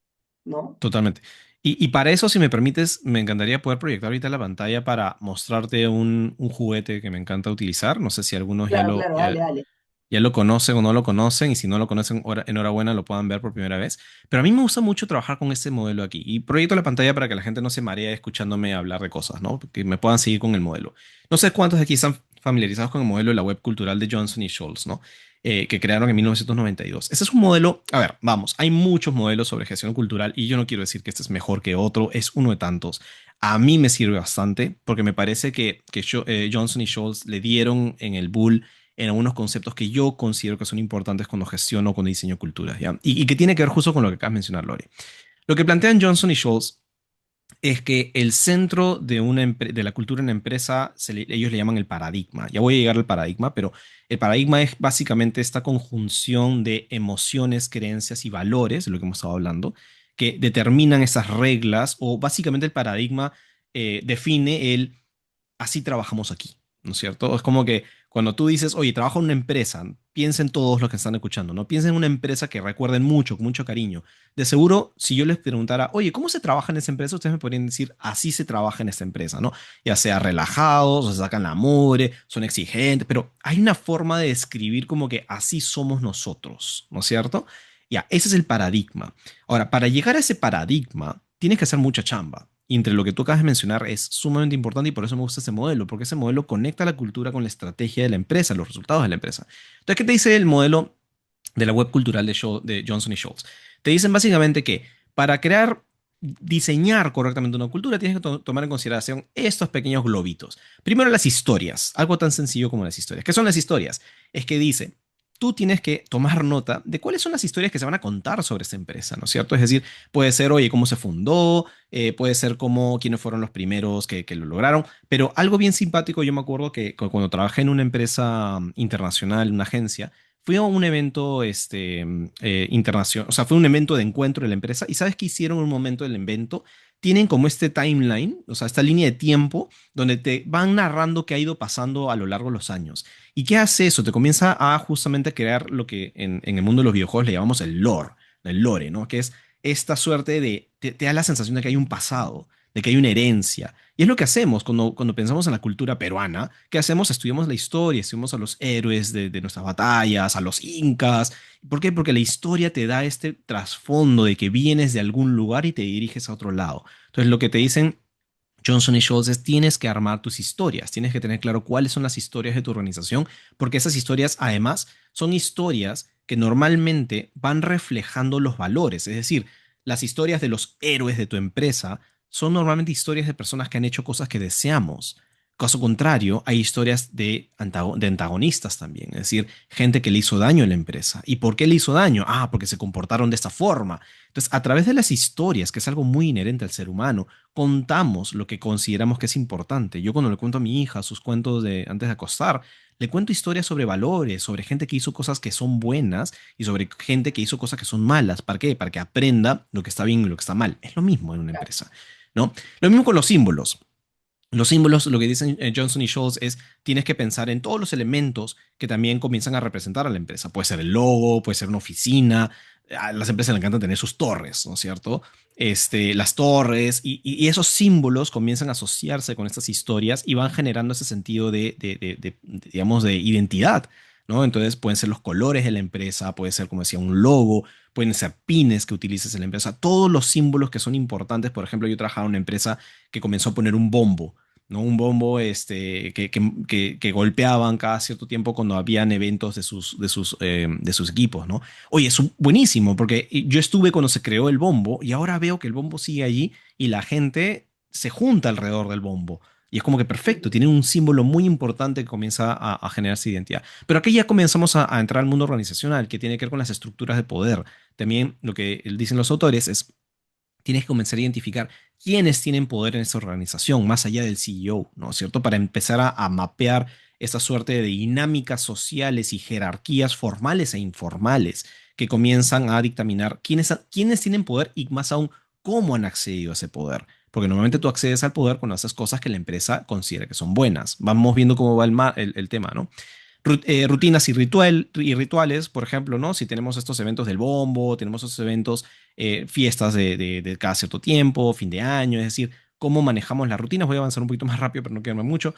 S1: ¿no?
S2: totalmente. Y para eso, si me permites, me encantaría poder proyectar ahorita la pantalla para mostrarte un juguete que me encanta utilizar. No sé si algunos ya
S1: Claro,
S2: lo,
S1: claro,
S2: ya,
S1: dale, dale.
S2: ya lo conocen o no lo conocen, y si no lo conocen, enhorabuena, lo puedan ver por primera vez. Pero a mí me gusta mucho trabajar con este modelo aquí. Y proyecto la pantalla para que la gente no se maree escuchándome hablar de cosas, ¿no? Que me puedan seguir con el modelo. No sé cuántos de aquí están familiarizados con el modelo de la web cultural de Johnson y Scholes, ¿no? Que crearon en 1992. Ese es un modelo, a ver, vamos, hay muchos modelos sobre gestión cultural y yo no quiero decir que este es mejor que otro, es uno de tantos. A mí me sirve bastante porque me parece que Johnson y Scholes le dieron en el bull en algunos conceptos que yo considero que son importantes cuando gestiono o cuando diseño culturas, ¿ya? Y que tiene que ver justo con lo que acabas de mencionar, Lori. Lo que plantean Johnson y Scholes es que el centro de la cultura en una empresa, ellos le llaman el paradigma. Ya voy a llegar al paradigma, pero el paradigma es básicamente esta conjunción de emociones, creencias y valores, de lo que hemos estado hablando, que determinan esas reglas o básicamente el paradigma define el así trabajamos aquí, ¿no es cierto? Es como que cuando tú dices, oye, trabajo en una empresa, piensen todos los que están escuchando, ¿no? Piensen en una empresa que recuerden mucho, con mucho cariño. De seguro, si yo les preguntara, oye, ¿cómo se trabaja en esa empresa? Ustedes me podrían decir, así se trabaja en esta empresa, ¿no? Ya sea relajados, o se sacan la mugre, son exigentes, pero hay una forma de describir como que así somos nosotros, ¿no es cierto? Ya, ese es el paradigma. Ahora, para llegar a ese paradigma, tienes que hacer mucha chamba. Y entre lo que tú acabas de mencionar es sumamente importante y por eso me gusta ese modelo, porque ese modelo conecta la cultura con la estrategia de la empresa, los resultados de la empresa. Entonces, ¿qué te dice el modelo de la web cultural de Johnson y Schultz? Te dicen básicamente que para diseñar correctamente una cultura, tienes que tomar en consideración estos pequeños globitos. Primero, las historias, algo tan sencillo como las historias. ¿Qué son las historias? Es que dice, tú tienes que tomar nota de cuáles son las historias que se van a contar sobre esta empresa, ¿no es cierto? Es decir, puede ser, oye, cómo se fundó, puede ser como quiénes fueron los primeros que lo lograron, pero algo bien simpático, yo me acuerdo que cuando trabajé en una empresa internacional, una agencia, fui a un evento internacional, o sea, fue un evento de encuentro de la empresa y ¿sabes qué hicieron en un momento del evento? tienen como este timeline, o sea, esta línea de tiempo donde te van narrando qué ha ido pasando a lo largo de los años. ¿Y qué hace eso? Te comienza a justamente crear lo que en el mundo de los videojuegos le llamamos el lore, ¿no? Que es esta suerte de, te da la sensación de que hay un pasado, de que hay una herencia. Y es lo que hacemos cuando pensamos en la cultura peruana. ¿Qué hacemos? Estudiamos la historia, estudiamos a los héroes de nuestras batallas, a los incas. ¿Por qué? Porque la historia te da este trasfondo de que vienes de algún lugar y te diriges a otro lado. Entonces, lo que te dicen Johnson y Schultz es tienes que armar tus historias, tienes que tener claro cuáles son las historias de tu organización, porque esas historias además son historias que normalmente van reflejando los valores, es decir, las historias de los héroes de tu empresa son normalmente historias de personas que han hecho cosas que deseamos. Caso contrario, hay historias de antagonistas también, es decir, gente que le hizo daño a la empresa. ¿Y por qué le hizo daño? Ah, porque se comportaron de esta forma. Entonces, a través de las historias, que es algo muy inherente al ser humano, contamos lo que consideramos que es importante. Yo cuando le cuento a mi hija sus cuentos de antes de acostar, le cuento historias sobre valores, sobre gente que hizo cosas que son buenas y sobre gente que hizo cosas que son malas. ¿Para qué? Para que aprenda lo que está bien y lo que está mal. Es lo mismo en una empresa, ¿no? Lo mismo con los símbolos. Los símbolos, lo que dicen Johnson y Schultz es, tienes que pensar en todos los elementos que también comienzan a representar a la empresa. Puede ser el logo, puede ser una oficina. A las empresas les encanta tener sus torres, ¿no es cierto? Las torres y esos símbolos comienzan a asociarse con estas historias y van generando ese sentido digamos, de identidad, ¿no? Entonces pueden ser los colores de la empresa, puede ser, como decía, un logo, pueden ser pines que utilices en la empresa, todos los símbolos que son importantes. Por ejemplo, yo trabajaba en una empresa que comenzó a poner un bombo, ¿no? Un bombo que golpeaban cada cierto tiempo cuando habían eventos de sus equipos, ¿no? Oye, es buenísimo, porque yo estuve cuando se creó el bombo y ahora veo que el bombo sigue allí y la gente se junta alrededor del bombo. Y es como que perfecto, tiene un símbolo muy importante que comienza a generarse identidad. Pero aquí ya comenzamos a entrar al mundo organizacional, que tiene que ver con las estructuras de poder. También lo que dicen los autores es tienes que comenzar a identificar quiénes tienen poder en esa organización, más allá del CEO, ¿no es cierto? Para empezar a mapear esa suerte de dinámicas sociales y jerarquías formales e informales que comienzan a dictaminar quiénes tienen poder y más aún cómo han accedido a ese poder. Porque normalmente tú accedes al poder cuando haces cosas que la empresa considera que son buenas. Vamos viendo cómo va el tema, ¿no? Rutinas y rituales, por ejemplo, ¿no? Si tenemos estos eventos del bombo, tenemos estos eventos, fiestas de cada cierto tiempo, fin de año, es decir, cómo manejamos las rutinas. Voy a avanzar un poquito más rápido para no quedarme mucho.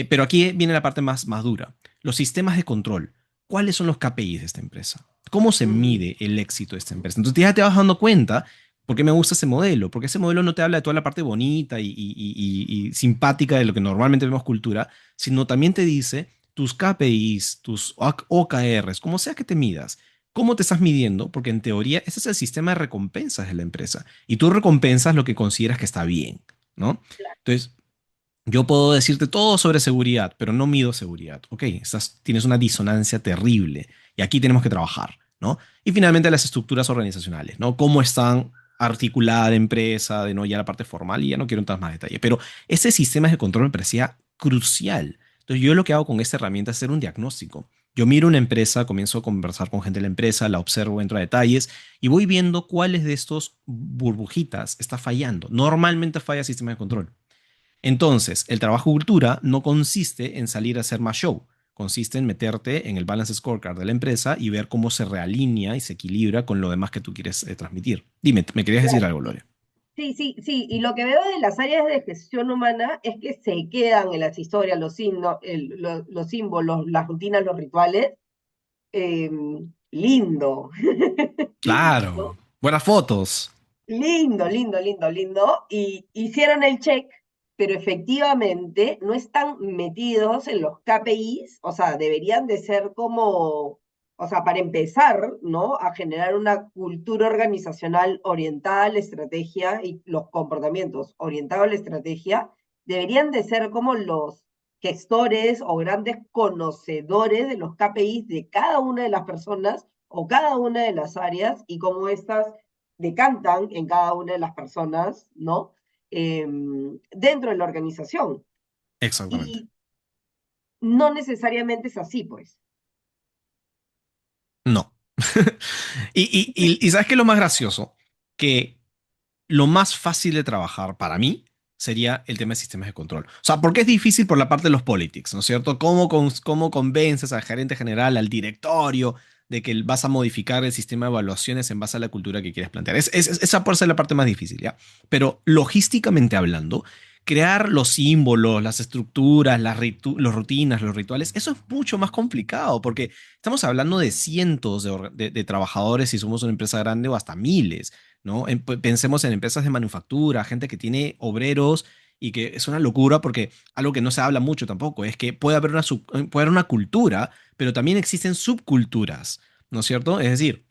S2: Pero aquí viene la parte más dura. Los sistemas de control. ¿Cuáles son los KPIs de esta empresa? ¿Cómo se
S1: Mm,
S2: mide el éxito de esta empresa? Entonces ya te vas dando cuenta por qué me gusta ese modelo, porque ese modelo no te habla de toda la parte bonita y simpática de lo que normalmente vemos cultura, sino también te dice tus KPIs, tus OKRs, como sea que te midas, cómo te estás midiendo, porque en teoría ese es el sistema de recompensas de la empresa y tú recompensas lo que consideras que está bien, ¿no? Entonces, yo puedo decirte todo sobre seguridad, pero no mido seguridad. Ok, tienes una disonancia terrible y aquí tenemos que trabajar, ¿no? Y finalmente las estructuras organizacionales, ¿no? Cómo están articulada la empresa, de no ya la parte formal y ya no quiero entrar más detalle, pero ese sistema de control me parecía crucial. Entonces yo lo que hago con esta herramienta es hacer un diagnóstico. Yo miro una empresa, comienzo a conversar con gente de la empresa, la observo, entro a detalles y voy viendo cuáles de estos burbujitas está fallando. Normalmente falla el sistema de control. Entonces, el trabajo cultura no consiste en salir a hacer más show, consiste en meterte en el balance scorecard de la empresa y ver cómo se realinea y se equilibra con lo demás que tú quieres transmitir. Dime, ¿me querías decir
S1: claro.
S2: algo, Lore?
S1: Sí, sí, sí. Y lo que veo de las áreas de gestión humana es que se quedan en las historias, los símbolos, las rutinas, los rituales. eh, Lindo. ¿No?
S2: Claro, buenas fotos.
S1: Lindo, lindo, lindo, lindo. Y hicieron el check, pero efectivamente no están metidos en los KPIs, o sea, deberían de ser como, o sea, para empezar, ¿no? A generar una cultura organizacional orientada a la estrategia y los comportamientos orientados a la estrategia, deberían de ser como los gestores o grandes conocedores de los KPIs de cada una de las personas o cada una de las áreas y cómo estas decantan en cada una de las personas, ¿no? Dentro de la organización.
S2: Exactamente.
S1: Y no necesariamente es así, pues.
S2: No. Y ¿sabes qué es lo más gracioso? Que lo más fácil de trabajar para mí sería el tema de sistemas de control. O sea, porque es difícil por la parte de los politics, ¿no es cierto? ¿Cómo convences al gerente general, al directorio, de que vas a modificar el sistema de evaluaciones en base a la cultura que quieres plantear? Esa puede ser la parte más difícil, ¿ya? Pero logísticamente hablando, crear los símbolos, las estructuras, las rutinas, los rituales, eso es mucho más complicado porque estamos hablando de cientos de trabajadores si somos una empresa grande o hasta miles. ¿No? Pensemos en empresas de manufactura, gente que tiene obreros y que es una locura porque algo que no se habla mucho tampoco es que puede haber una cultura, pero también existen subculturas, ¿no es cierto? Es decir,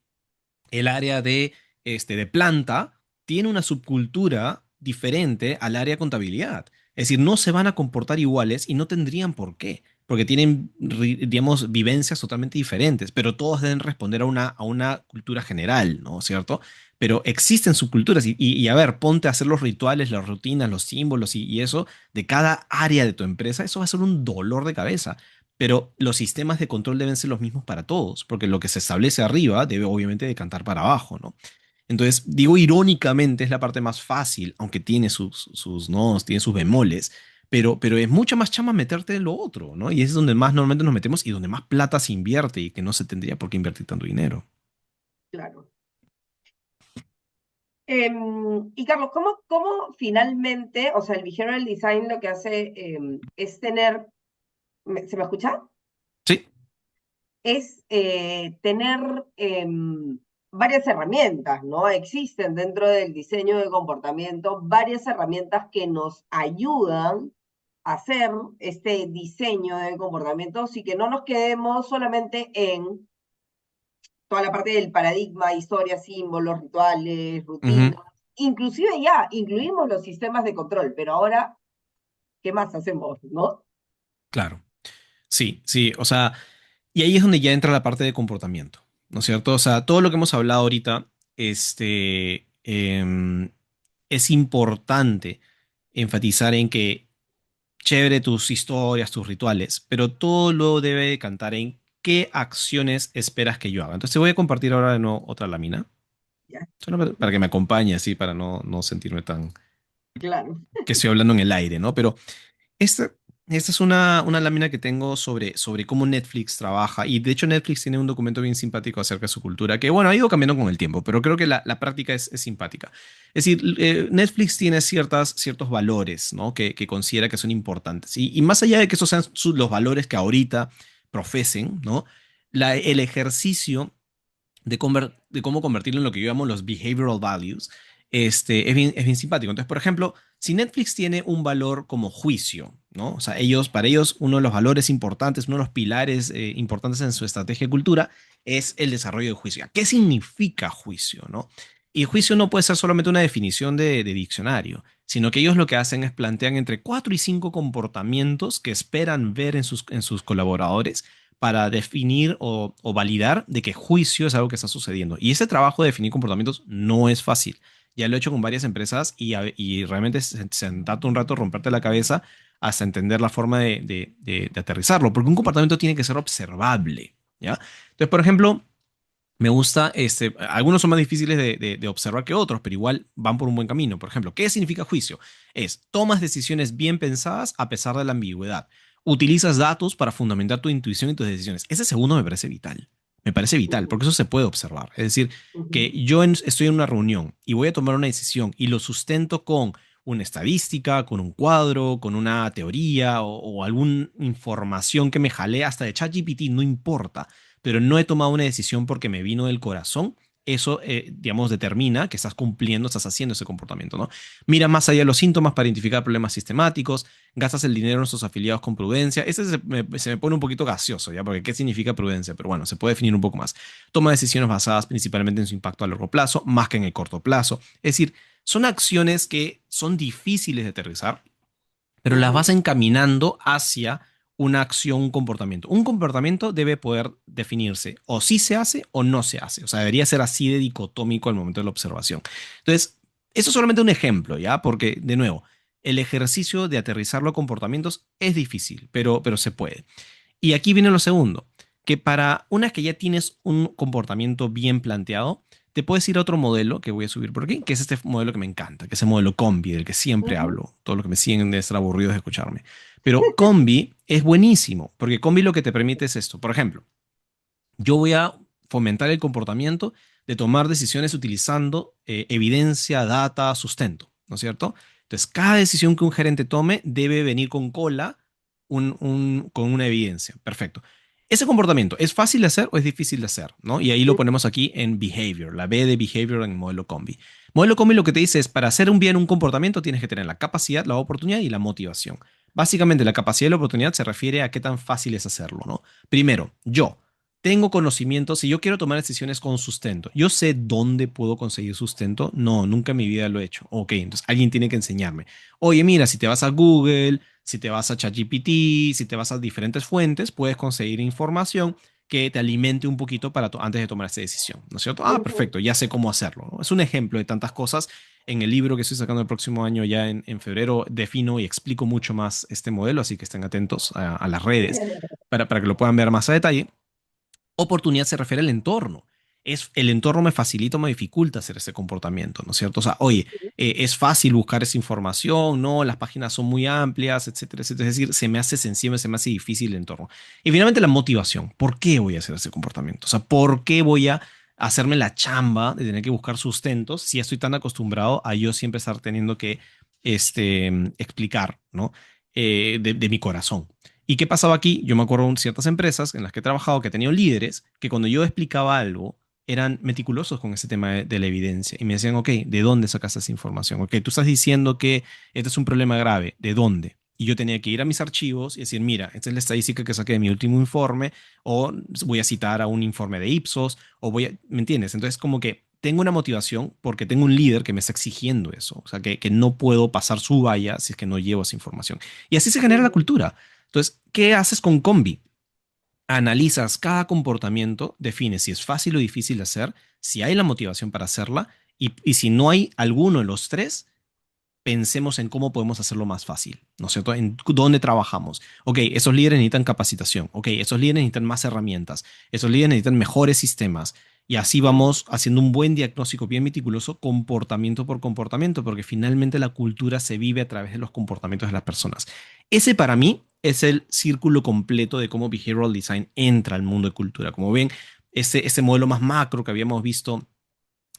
S2: el área de planta tiene una subcultura diferente al área de contabilidad. Es decir, no se van a comportar iguales y no tendrían por qué, porque tienen, digamos, vivencias totalmente diferentes, pero todos deben responder a una cultura general, ¿no es cierto? Pero existen subculturas y, a ver, ponte a hacer los rituales, las rutinas, los símbolos y eso de cada área de tu empresa, eso va a ser un dolor de cabeza. Pero los sistemas de control deben ser los mismos para todos, porque lo que se establece arriba debe obviamente decantar para abajo, ¿no? Entonces, digo irónicamente, es la parte más fácil, aunque tiene sus nodos, tiene sus bemoles, pero es mucha más chama meterte en lo otro, ¿no? Y es donde más normalmente nos metemos y donde más plata se invierte y que no se tendría por qué invertir tanto dinero.
S1: Claro. Y Carlos, ¿cómo finalmente, o sea, el behavioral design lo que hace es tener, ¿se me escucha?
S2: Sí.
S1: Es tener varias herramientas, ¿no? Existen dentro del diseño de comportamiento varias herramientas que nos ayudan a hacer este diseño de comportamientos y que no nos quedemos solamente en toda la parte del paradigma, historia, símbolos, rituales,
S2: Ujú.
S1: rutinas. Inclusive ya incluimos los sistemas de control, pero ahora, ¿qué más hacemos, no?
S2: Claro. Sí, sí, o sea, y ahí es donde ya entra la parte de comportamiento, ¿no es cierto? O sea, todo lo que hemos hablado ahorita, es importante enfatizar en que chévere tus historias, tus rituales, pero todo lo debe decantar en qué acciones esperas que yo haga. Entonces te voy a compartir ahora de nuevo otra lámina,
S1: Ya,
S2: solo para que me acompañe así, para no sentirme tan
S1: claro.
S2: que estoy hablando en el aire, ¿no? Pero esta, esta es una lámina que tengo sobre cómo Netflix trabaja. Y de hecho, Netflix tiene un documento bien simpático acerca de su cultura, que bueno, ha ido cambiando con el tiempo, pero creo que la práctica es simpática. Es decir, Netflix tiene ciertos valores, ¿no? Que considera que son importantes. Y más allá de que esos sean los valores que ahorita profesen, ¿no? El ejercicio de cómo convertirlo en lo que yo llamo los behavioral values, es bien simpático. Entonces, por ejemplo, si Netflix tiene un valor como juicio, ¿no? O sea, para ellos, uno de los valores importantes, uno de los pilares importantes en su estrategia de cultura es el desarrollo de juicio. ¿Qué significa juicio, no? Y juicio no puede ser solamente una definición de diccionario, sino que ellos lo que hacen es plantean entre 4 y 5 comportamientos que esperan ver en sus colaboradores para definir o validar de que juicio es algo que está sucediendo. Y ese trabajo de definir comportamientos no es fácil. Ya lo he hecho con varias empresas y realmente sentarte un rato, romperte la cabeza hasta entender la forma de aterrizarlo, porque un comportamiento tiene que ser observable, ¿ya? Entonces, por ejemplo, me gusta, algunos son más difíciles de observar que otros, pero igual van por un buen camino. Por ejemplo, ¿qué significa juicio? Es, tomas decisiones bien pensadas a pesar de la ambigüedad. Utilizas datos para fundamentar tu intuición y tus decisiones. Ese segundo me parece vital. Me parece vital, porque
S1: Ujú,
S2: eso se puede observar. Es decir, que
S1: ujú,
S2: yo estoy en una reunión y voy a tomar una decisión y lo sustento con una estadística, con un cuadro, con una teoría o alguna información que me jale hasta de ChatGPT, no importa, pero no he tomado una decisión porque me vino del corazón, eso, digamos, determina que estás cumpliendo, estás haciendo ese comportamiento, ¿no? Mira más allá de los síntomas para identificar problemas sistemáticos, gastas el dinero en nuestros afiliados con prudencia. Se me pone un poquito gaseoso, ¿ya? Porque ¿qué significa prudencia? Pero bueno, se puede definir un poco más. Toma decisiones basadas principalmente en su impacto a largo plazo, más que en el corto plazo. Es decir, son acciones que son difíciles de aterrizar, pero las vas
S1: ujú.
S2: encaminando hacia una acción, un comportamiento. Un comportamiento debe poder definirse o si se hace o no se hace. O sea, debería ser así de dicotómico al momento de la observación. Entonces, eso es solamente un ejemplo, ¿ya? Porque, de nuevo, el ejercicio de aterrizarlo a comportamientos es difícil, pero se puede. Y aquí viene lo segundo, que para una que ya tienes un comportamiento bien planteado, te puedes ir a otro modelo que voy a subir por aquí, que es este modelo que me encanta, que es el modelo Combi, del que siempre
S1: Ujú,
S2: hablo. Todos los que me siguen deben estar aburridos de escucharme. Pero Combi es buenísimo, porque Combi lo que te permite es esto. Por ejemplo, yo voy a fomentar el comportamiento de tomar decisiones utilizando evidencia, data, sustento, ¿no es cierto? Entonces, cada decisión que un gerente tome debe venir con cola, con una evidencia. Perfecto. ¿Ese comportamiento es fácil de hacer o es difícil de hacer? ¿No? Y ahí lo ponemos aquí en behavior, la B de behavior en el modelo combi. Modelo combi lo que te dice es, para hacer un bien un comportamiento tienes que tener la capacidad, la oportunidad y la motivación. Básicamente, la capacidad y la oportunidad se refiere a qué tan fácil es hacerlo, ¿no? Primero, yo tengo conocimiento, si yo quiero tomar decisiones con sustento, ¿yo sé dónde puedo conseguir sustento? No, nunca en mi vida lo he hecho. Ok, entonces alguien tiene que enseñarme. Oye, mira, si te vas a Google, si te vas a ChatGPT, si te vas a diferentes fuentes, puedes conseguir información que te alimente un poquito antes de tomar esa decisión, ¿no es cierto? Ah,
S1: ujú.
S2: perfecto, ya sé cómo hacerlo, ¿no? Es un ejemplo de tantas cosas. En el libro que estoy sacando el próximo año, ya en febrero, defino y explico mucho más este modelo, así que estén atentos a las redes para que lo puedan ver más a detalle. Oportunidad se refiere al entorno. El entorno me facilita o me dificulta hacer ese comportamiento, ¿no es cierto? O sea, oye, es fácil buscar esa información, ¿no? Las páginas son muy amplias, etcétera, etcétera. Es decir, se me hace sensible, se me hace difícil el entorno. Y finalmente la motivación. ¿Por qué voy a hacer ese comportamiento? O sea, ¿por qué voy a hacerme la chamba de tener que buscar sustentos si estoy tan acostumbrado a yo siempre estar teniendo que explicar, ¿no? De mi corazón. ¿Y qué pasaba aquí? Yo me acuerdo de ciertas empresas en las que he trabajado que he tenido líderes que cuando yo explicaba algo eran meticulosos con ese tema de la evidencia y me decían, ok, ¿de dónde sacas esa información? Ok, tú estás diciendo que este es un problema grave, ¿de dónde? Y yo tenía que ir a mis archivos y decir, mira, esta es la estadística que saqué de mi último informe, o voy a citar a un informe de Ipsos, o ¿me entiendes? Entonces, como que tengo una motivación porque tengo un líder que me está exigiendo eso, o sea, que no puedo pasar su valla si es que no llevo esa información. Y así se genera la
S1: Ujú.
S2: cultura. Entonces, ¿qué haces con Combi? Analizas cada comportamiento, defines si es fácil o difícil de hacer, si hay la motivación para hacerla y si no hay alguno de los tres, pensemos en cómo podemos hacerlo más fácil, ¿no es cierto? En dónde trabajamos. Ok, esos líderes necesitan capacitación. Ok, esos líderes necesitan más herramientas. Esos líderes necesitan mejores sistemas. Y así vamos haciendo un buen diagnóstico bien meticuloso, comportamiento por comportamiento, porque finalmente la cultura se vive a través de los comportamientos de las personas. Ese para mí es el círculo completo de cómo behavioral design entra al mundo de cultura. Como ven, ese modelo más macro que habíamos visto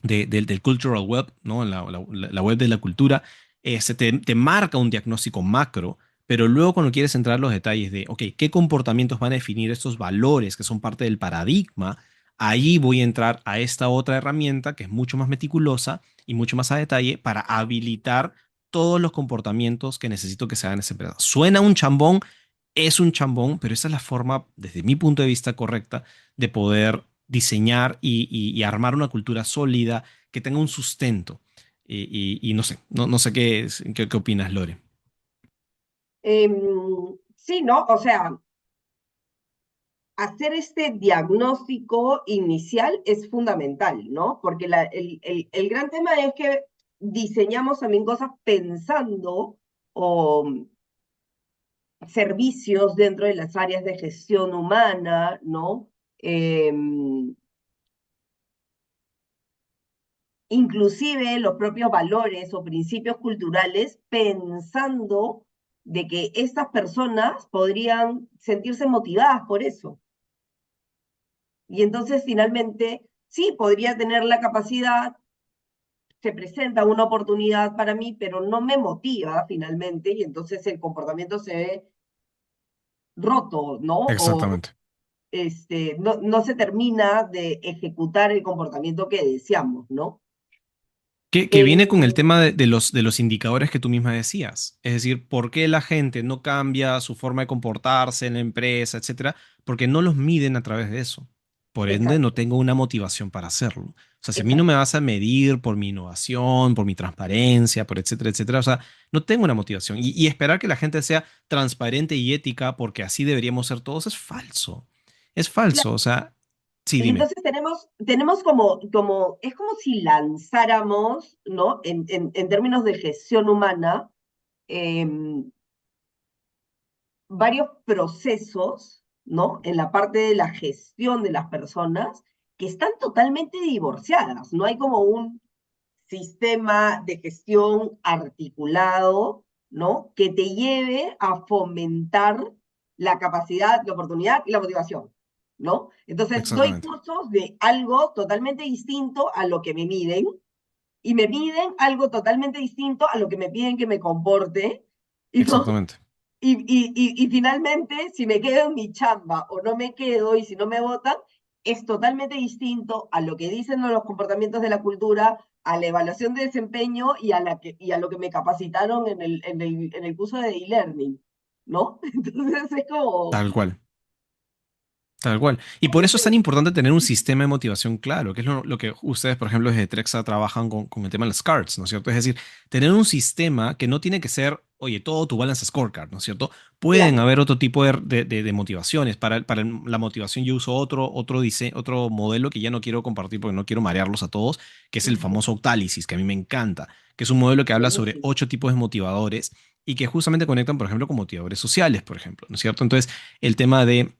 S2: del cultural web, ¿no? La web de la cultura, te marca un diagnóstico macro, pero luego cuando quieres entrar en los detalles de, ok, ¿qué comportamientos van a definir estos valores que son parte del paradigma? Ahí voy a entrar a esta otra herramienta que es mucho más meticulosa y mucho más a detalle para habilitar todos los comportamientos que necesito que se hagan en esa empresa. Suena un chambón, es un chambón, pero esa es la forma, desde mi punto de vista correcta, de poder diseñar y armar una cultura sólida que tenga un sustento. Y no sé, no sé qué opinas, Lore.
S1: Em, sí, ¿no? O sea, hacer este diagnóstico inicial es fundamental, ¿no? Porque el gran tema es que diseñamos también cosas pensando o servicios dentro de las áreas de gestión humana, ¿no? Inclusive los propios valores o principios culturales, pensando de que estas personas podrían sentirse motivadas por eso. Y entonces finalmente, sí, podría tener la capacidad, se presenta una oportunidad para mí, pero no me motiva finalmente, y entonces el comportamiento se ve roto, ¿no? O
S2: Exactamente.
S1: no se termina de ejecutar el comportamiento que deseamos, ¿no?
S2: Que viene con el
S1: Em,
S2: tema de los indicadores que tú misma decías. Es decir, ¿por qué la gente no cambia su forma de comportarse en la empresa, etcétera? Porque no los miden a través de eso. Por ende, no
S1: exacto,
S2: tengo una motivación para hacerlo. O sea, si a mí no me
S1: exacto.
S2: vas a medir por mi innovación, por mi transparencia, por etcétera, etcétera, o sea, no tengo una motivación. Y esperar que la gente sea transparente y ética porque así deberíamos ser todos es falso. Es falso. O sea, sí,
S1: Y
S2: dime.
S1: entonces tenemos es como si lanzáramos, ¿no? En términos de gestión humana, em, varios procesos, ¿no? En la parte de la gestión de las personas, que están totalmente divorciadas. No hay como un sistema de gestión articulado, ¿no? Que te lleve a fomentar la capacidad, la oportunidad y la motivación, ¿no? Entonces, doy
S2: Exactamente.
S1: cursos de algo totalmente distinto a lo que me miden y me piden algo totalmente distinto a lo que me piden que me comporte, y, ¿no?
S2: Exactamente.
S1: Y finalmente, si me quedo en mi chamba o no me quedo y si no me votan, es totalmente distinto a lo que dicen los comportamientos de la cultura, a la evaluación de desempeño y a lo que me capacitaron en el curso de e-learning, ¿no? Entonces es como...
S2: Tal cual. Tal cual. Y por eso es tan importante tener un sistema de motivación claro, que es lo que ustedes, por ejemplo, desde Trexa trabajan con el tema de las cards, ¿no es cierto? Es decir, tener un sistema que no tiene que ser, oye, todo tu balance scorecard, ¿no es cierto? Pueden
S1: Claro.
S2: haber otro tipo de motivaciones. Para la motivación yo uso otro diseño, otro modelo que ya no quiero compartir porque no quiero marearlos a todos, que es el famoso Octálisis, que a mí me encanta, que es un modelo que habla sobre
S1: Buenísimo.
S2: 8 tipos de motivadores y que justamente conectan, por ejemplo, con motivadores sociales, por ejemplo, ¿no es cierto? Entonces, el tema de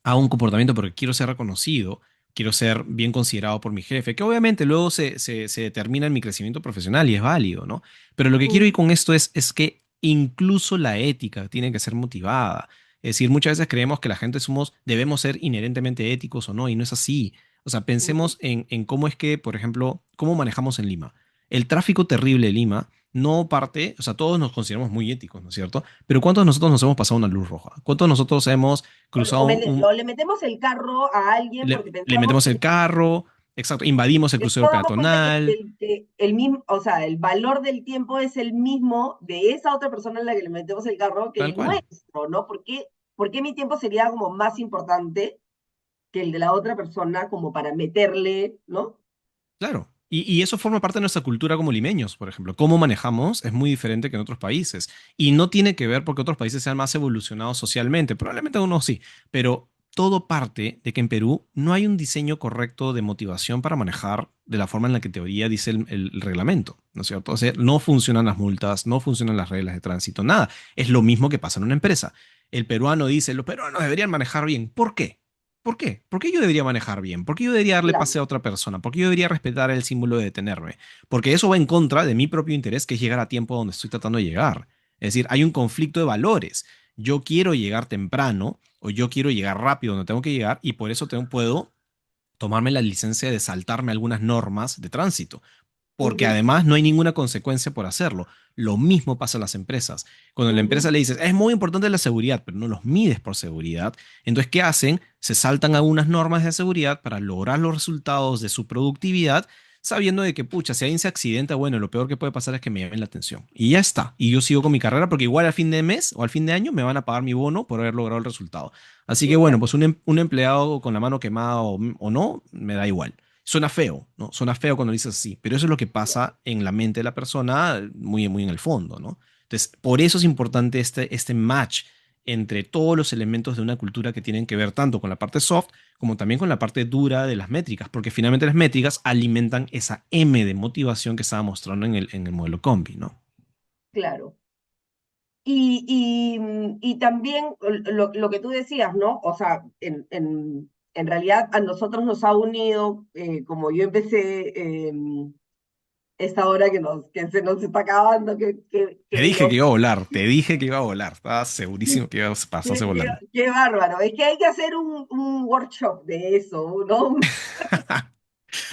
S2: hago un comportamiento porque quiero ser reconocido, quiero ser bien considerado por mi jefe, que obviamente luego se determina en mi crecimiento profesional y es válido, ¿no? Pero lo que quiero ir
S1: Mm,
S2: con esto es que incluso la ética tiene que ser motivada. Es decir, muchas veces creemos que la gente debemos ser inherentemente éticos o no, y no es así. O sea,
S1: ujú.
S2: pensemos en cómo es que, por ejemplo, cómo manejamos en Lima. El tráfico terrible de Lima no parte, o sea, todos nos consideramos muy éticos, ¿no es cierto? Pero ¿cuántos de nosotros nos hemos pasado una luz roja? ¿Cuántos de nosotros hemos cruzado
S1: O le metemos el carro a alguien porque
S2: le
S1: pensamos
S2: metemos el carro, exacto, invadimos el
S1: que
S2: crucero
S1: nos damos cuenta
S2: peatonal,
S1: que el mismo, o sea, el valor del tiempo es el mismo de esa otra persona a la que le metemos el carro que
S2: tal
S1: el
S2: cual,
S1: nuestro, ¿no? Por qué mi tiempo sería como más importante que el de la otra persona como para meterle, ¿no?
S2: claro. Y eso forma parte de nuestra cultura como limeños, por ejemplo. Cómo manejamos es muy diferente que en otros países. Y no tiene que ver porque otros países sean más evolucionados socialmente. Probablemente unos sí. Pero todo parte de que en Perú no hay un diseño correcto de motivación para manejar de la forma en la que en teoría dice el reglamento, ¿no es cierto? O sea, no funcionan las multas, no funcionan las reglas de tránsito, nada. Es lo mismo que pasa en una empresa. El peruano dice, los peruanos deberían manejar bien. ¿Por qué? ¿Por qué? ¿Por qué yo debería manejar bien? ¿Por qué yo debería darle pase
S1: Claro.
S2: a otra persona? ¿Por qué yo debería respetar el símbolo de detenerme? Porque eso va en contra de mi propio interés, que es llegar a tiempo donde estoy tratando de llegar. Es decir, hay un conflicto de valores. Yo quiero llegar temprano o yo quiero llegar rápido donde tengo que llegar y por eso puedo tomarme la licencia de saltarme algunas normas de tránsito porque
S1: Ujú,
S2: además no hay ninguna consecuencia por hacerlo. Lo mismo pasa en las empresas. Cuando a la empresa
S1: ujú.
S2: le dices, es muy importante la seguridad, pero no los mides por seguridad, entonces, ¿qué hacen? Se saltan algunas normas de seguridad para lograr los resultados de su productividad, sabiendo de que, pucha, si alguien se accidenta, bueno, lo peor que puede pasar es que me llamen la atención. Y ya está. Y yo sigo con mi carrera porque igual al fin de mes o al fin de año me van a pagar mi bono por haber logrado el resultado. Así que bueno, pues
S1: Exacto.
S2: un empleado con la mano quemada o no, me da igual. Suena feo, ¿no? Suena feo cuando dices así, pero eso es lo que pasa en la mente de la persona muy, muy en el fondo, ¿no? Entonces, por eso es importante este match entre todos los elementos de una cultura que tienen que ver tanto con la parte soft como también con la parte dura de las métricas, porque finalmente las métricas alimentan esa M de motivación que estaba mostrando en el modelo Combi, ¿no?
S1: Claro. Y también lo que tú decías, ¿no? O sea, en realidad a nosotros nos ha unido, como yo empecé esta hora que se nos está acabando,
S2: Te
S1: que
S2: dije que
S1: los...
S2: iba a volar, te dije que iba a volar, estaba segurísimo que iba a pasarse
S1: Qué,
S2: volando.
S1: qué bárbaro. Es que hay que hacer un workshop de eso, ¿no?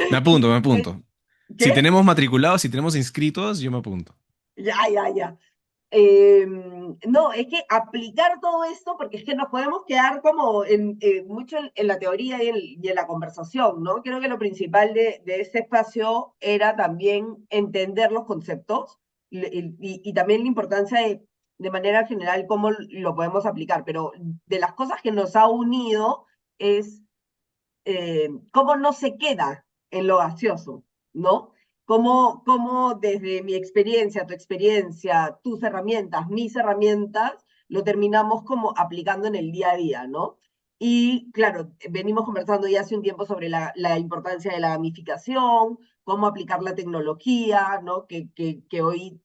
S2: Me apunto, me apunto. Si
S1: ¿Qué?
S2: tenemos matriculados, si tenemos inscritos, yo me apunto.
S1: Ya, ya, ya. No, es que aplicar todo esto, porque es que nos podemos quedar como mucho en la teoría y en la conversación, ¿no? Creo que lo principal de este espacio era también entender los conceptos y también la importancia de manera general cómo lo podemos aplicar, pero de las cosas que nos ha unido es cómo no se queda en lo gaseoso, ¿no? Cómo desde mi experiencia, tu experiencia, tus herramientas, mis herramientas, lo terminamos como aplicando en el día a día, ¿no? Y claro, venimos conversando ya hace un tiempo sobre la importancia de la gamificación, cómo aplicar la tecnología, ¿no? Que hoy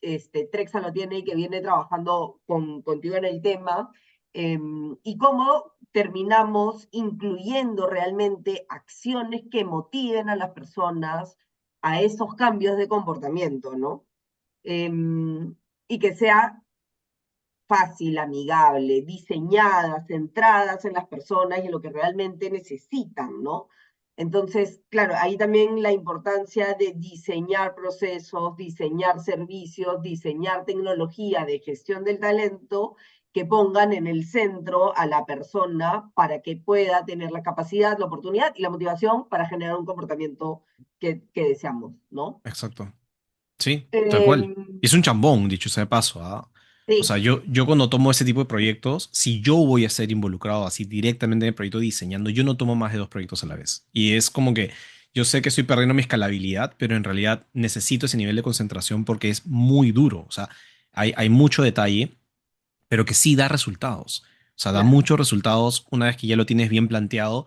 S1: Trexa lo tiene y que viene trabajando contigo en el tema. y cómo terminamos incluyendo realmente acciones que motiven a las personas a esos cambios de comportamiento, ¿no? Y que sea fácil, amigable, diseñadas, centradas en las personas y en lo que realmente necesitan, ¿no? Entonces, claro, ahí también la importancia de diseñar procesos, diseñar servicios, diseñar tecnología de gestión del talento que pongan en el centro a la persona para que pueda tener la capacidad, la oportunidad y la motivación para generar un comportamiento que deseamos, ¿no?
S2: Exacto. Sí, tal cual.
S1: Em,
S2: Y es un chambón, dicho sea de paso, ¿ah? O sea,
S1: sí,
S2: yo cuando tomo ese tipo de proyectos, si yo voy a ser involucrado así directamente en el proyecto diseñando, yo no tomo más de dos proyectos a la vez. Y es como que yo sé que estoy perdiendo mi escalabilidad, pero en realidad necesito ese nivel de concentración porque es muy duro. O sea, hay mucho detalle, pero que sí da resultados. O sea, da
S1: claro,
S2: muchos resultados una vez que ya lo tienes bien planteado,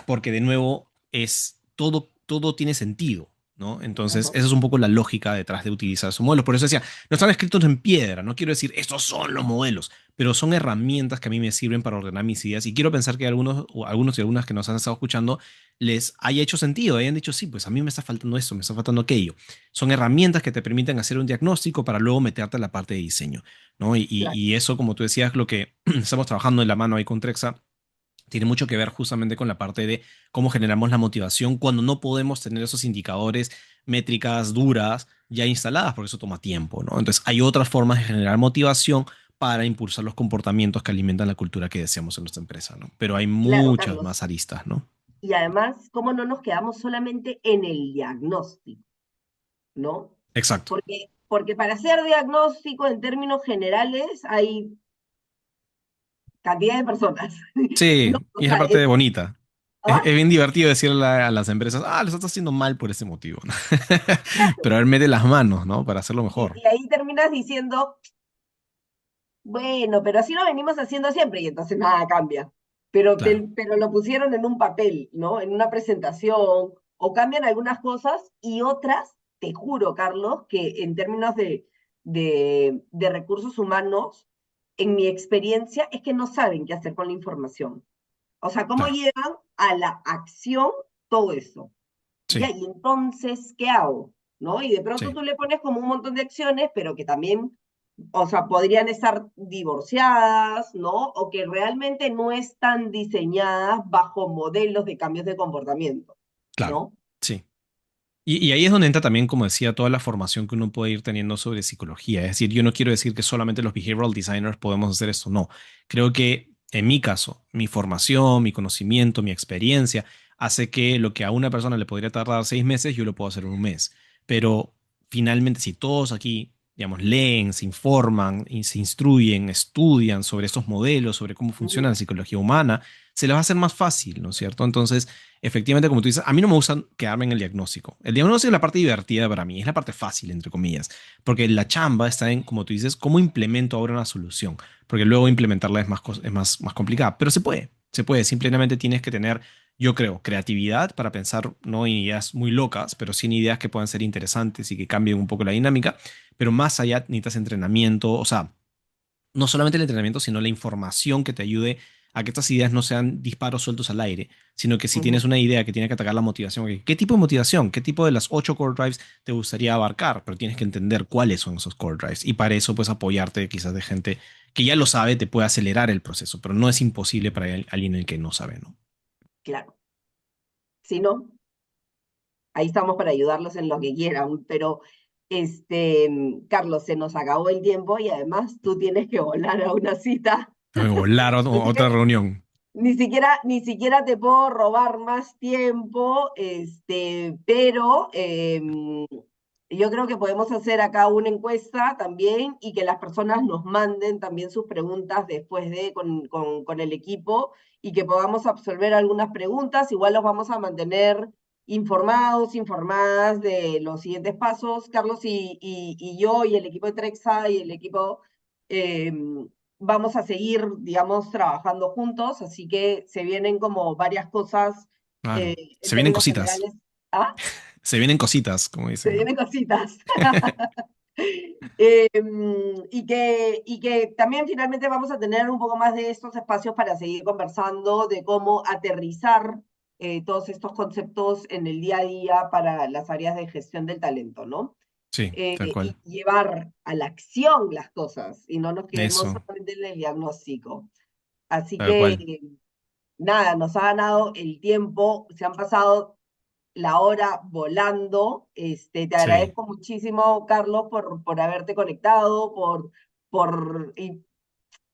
S2: porque de nuevo es todo tiene sentido, ¿no? Entonces,
S1: claro,
S2: esa es un poco la lógica detrás de utilizar esos modelos. Por eso decía, no están escritos en piedra, no quiero decir, estos son los modelos, pero son herramientas que a mí me sirven para ordenar mis ideas y quiero pensar que algunos y algunas que nos han estado escuchando les haya hecho sentido, hayan dicho, sí, pues a mí me está faltando esto, me está faltando aquello. Son herramientas que te permiten hacer un diagnóstico para luego meterte a la parte de diseño. ¿No?
S1: claro.
S2: Y eso, como tú decías, lo que estamos trabajando en la mano ahí con Trexa, tiene mucho que ver justamente con la parte de cómo generamos la motivación cuando no podemos tener esos indicadores, métricas duras ya instaladas, porque eso toma tiempo, ¿no? Entonces, hay otras formas de generar motivación para impulsar los comportamientos que alimentan la cultura que deseamos en nuestra empresa, ¿no? Pero hay
S1: Claro,
S2: muchas
S1: Carlos.
S2: más aristas, ¿no?
S1: Y además, ¿cómo no nos quedamos solamente en el diagnóstico, ¿no?
S2: Exacto.
S1: Porque para hacer diagnóstico en términos generales hay cantidad de personas,
S2: Sí,
S1: ¿no? O
S2: y es la
S1: sea,
S2: parte bonita. Es
S1: ¿ah?
S2: bien divertido decirle a las empresas, lo estás haciendo mal por ese motivo, ¿no? Pero a
S1: Claro.
S2: ver, mete las manos, ¿no? Para hacerlo mejor.
S1: Y ahí terminas diciendo, bueno, pero así lo venimos haciendo siempre y entonces nada cambia.
S2: Claro,
S1: Pero lo pusieron en un papel, ¿no? En una presentación, o cambian algunas cosas y otras, te juro, Carlos, que en términos de recursos humanos, en mi experiencia, es que no saben qué hacer con la información. O sea, cómo
S2: claro.
S1: llevan a la acción todo eso. Ya,
S2: Sí,
S1: y entonces, ¿qué hago? ¿No? Y de pronto
S2: sí.
S1: tú le pones como un montón de acciones, pero que también, o sea, podrían estar divorciadas, ¿no? O que realmente no están diseñadas bajo modelos de cambios de comportamiento,
S2: Claro,
S1: ¿no?
S2: sí. Y ahí es donde entra también, como decía, toda la formación que uno puede ir teniendo sobre psicología. Es decir, yo no quiero decir que solamente los behavioral designers podemos hacer esto, no. Creo que en mi caso, mi formación, mi conocimiento, mi experiencia hace que lo que a una persona le podría tardar 6 meses, yo lo puedo hacer en un mes. Pero finalmente, si todos aquí, digamos, leen, se informan, y se instruyen, estudian sobre estos modelos, sobre cómo funciona la
S1: Ujú,
S2: psicología humana, se les va a hacer más fácil, ¿no es cierto? Entonces, efectivamente, como tú dices, a mí no me gusta quedarme en el diagnóstico. El diagnóstico es la parte divertida para mí, es la parte fácil, entre comillas, porque la chamba está en, como tú dices, cómo implemento ahora una solución, porque luego implementarla es más complicada, pero se puede, simplemente tienes que tener, yo creo, creatividad para pensar no en ideas muy locas, pero sí en ideas que puedan ser interesantes y que cambien un poco la dinámica, pero más allá necesitas entrenamiento, o sea, no solamente el entrenamiento, sino la información que te ayude a que estas ideas no sean disparos sueltos al aire, sino que si tienes
S1: ujú,
S2: una idea que tiene que atacar la motivación, ok, ¿qué tipo de motivación? ¿Qué tipo de las 8 core drives te gustaría abarcar? Pero tienes que entender cuáles son esos core drives y para eso pues apoyarte quizás de gente que ya lo sabe, te puede acelerar el proceso, pero no es imposible para alguien el que no sabe, ¿no?
S1: claro. Si no, ahí estamos para ayudarlos en lo que quieran, pero Carlos, se nos acabó el tiempo y además tú tienes que volar a una cita.
S2: Volar
S1: Así
S2: otra
S1: que
S2: reunión.
S1: ni siquiera te puedo robar más tiempo, pero yo creo que podemos hacer acá una encuesta también y que las personas nos manden también sus preguntas después con el equipo y que podamos absolver algunas preguntas. Igual los vamos a mantener informados, informadas de los siguientes pasos. Carlos y yo y el equipo de Trexa y el equipo eh, vamos a seguir, digamos, trabajando juntos, así que se vienen como varias cosas
S2: Claro.
S1: en
S2: Se vienen
S1: términos
S2: cositas.
S1: generales. Ah,
S2: Se vienen cositas, como
S1: se
S2: dicen, ¿no?
S1: vienen cositas. Y que también finalmente vamos a tener un poco más de estos espacios para seguir conversando de cómo aterrizar todos estos conceptos en el día a día para las áreas de gestión del talento, ¿no?
S2: Sí, tal
S1: Y
S2: cual.
S1: llevar a la acción las cosas y no nos quedemos
S2: Eso,
S1: solamente en el diagnóstico. Así
S2: tal
S1: que,
S2: cual.
S1: nada, nos ha ganado el tiempo, se han pasado la hora volando. Te
S2: Sí.
S1: agradezco muchísimo, Carlos, por haberte conectado, por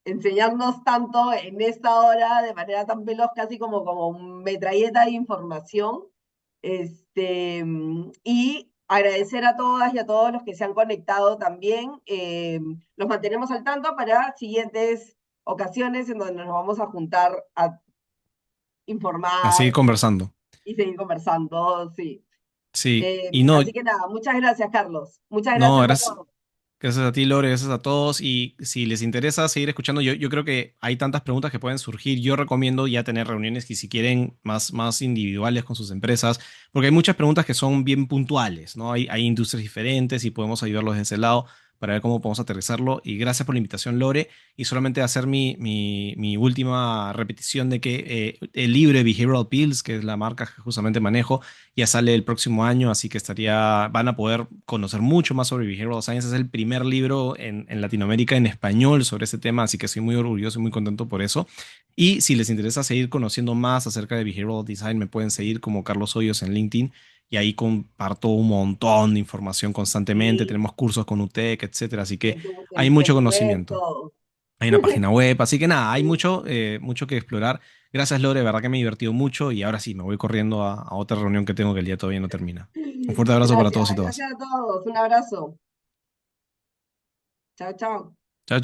S1: enseñarnos tanto en esta hora de manera tan veloz, casi como metralleta de información. Y agradecer a todas y a todos los que se han conectado también. Los mantenemos al tanto para siguientes ocasiones en donde nos vamos a juntar a
S2: Así
S1: informar
S2: conversando.
S1: y seguir conversando, sí.
S2: Sí. Y no,
S1: Así que nada, muchas gracias, Carlos. Muchas
S2: no,
S1: gracias a
S2: gracias.
S1: todos.
S2: Gracias a ti, Lore, gracias a todos. Y si les interesa seguir escuchando, yo creo que hay tantas preguntas que pueden surgir. Yo recomiendo ya tener reuniones que si quieren más individuales con sus empresas, porque hay muchas preguntas que son bien puntuales, ¿no? Hay industrias diferentes y podemos ayudarlos de ese lado para ver cómo podemos aterrizarlo. Y gracias por la invitación, Lore. Y solamente hacer mi última repetición de que el libro de Behavioral Pills, que es la marca que justamente manejo, ya sale el próximo año, así que van a poder conocer mucho más sobre Behavioral Science. Es el primer libro en Latinoamérica en español sobre ese tema, así que estoy muy orgulloso y muy contento por eso. Y si les interesa seguir conociendo más acerca de Behavioral Design, me pueden seguir como Carlos Hoyos en LinkedIn y ahí comparto un montón de información constantemente.
S1: Sí,
S2: Tenemos cursos con UTEC, etcétera, así que hay
S1: en
S2: mucho
S1: tu web,
S2: conocimiento.
S1: todo.
S2: Hay una página web, así que nada, hay mucho que explorar. Gracias, Lore, de verdad que me he divertido mucho y ahora sí, me voy corriendo a otra reunión que tengo que el día todavía no termina. Un fuerte abrazo para
S1: Gracias,
S2: todos y todas.
S1: gracias a todos. Un abrazo. Chao, chao.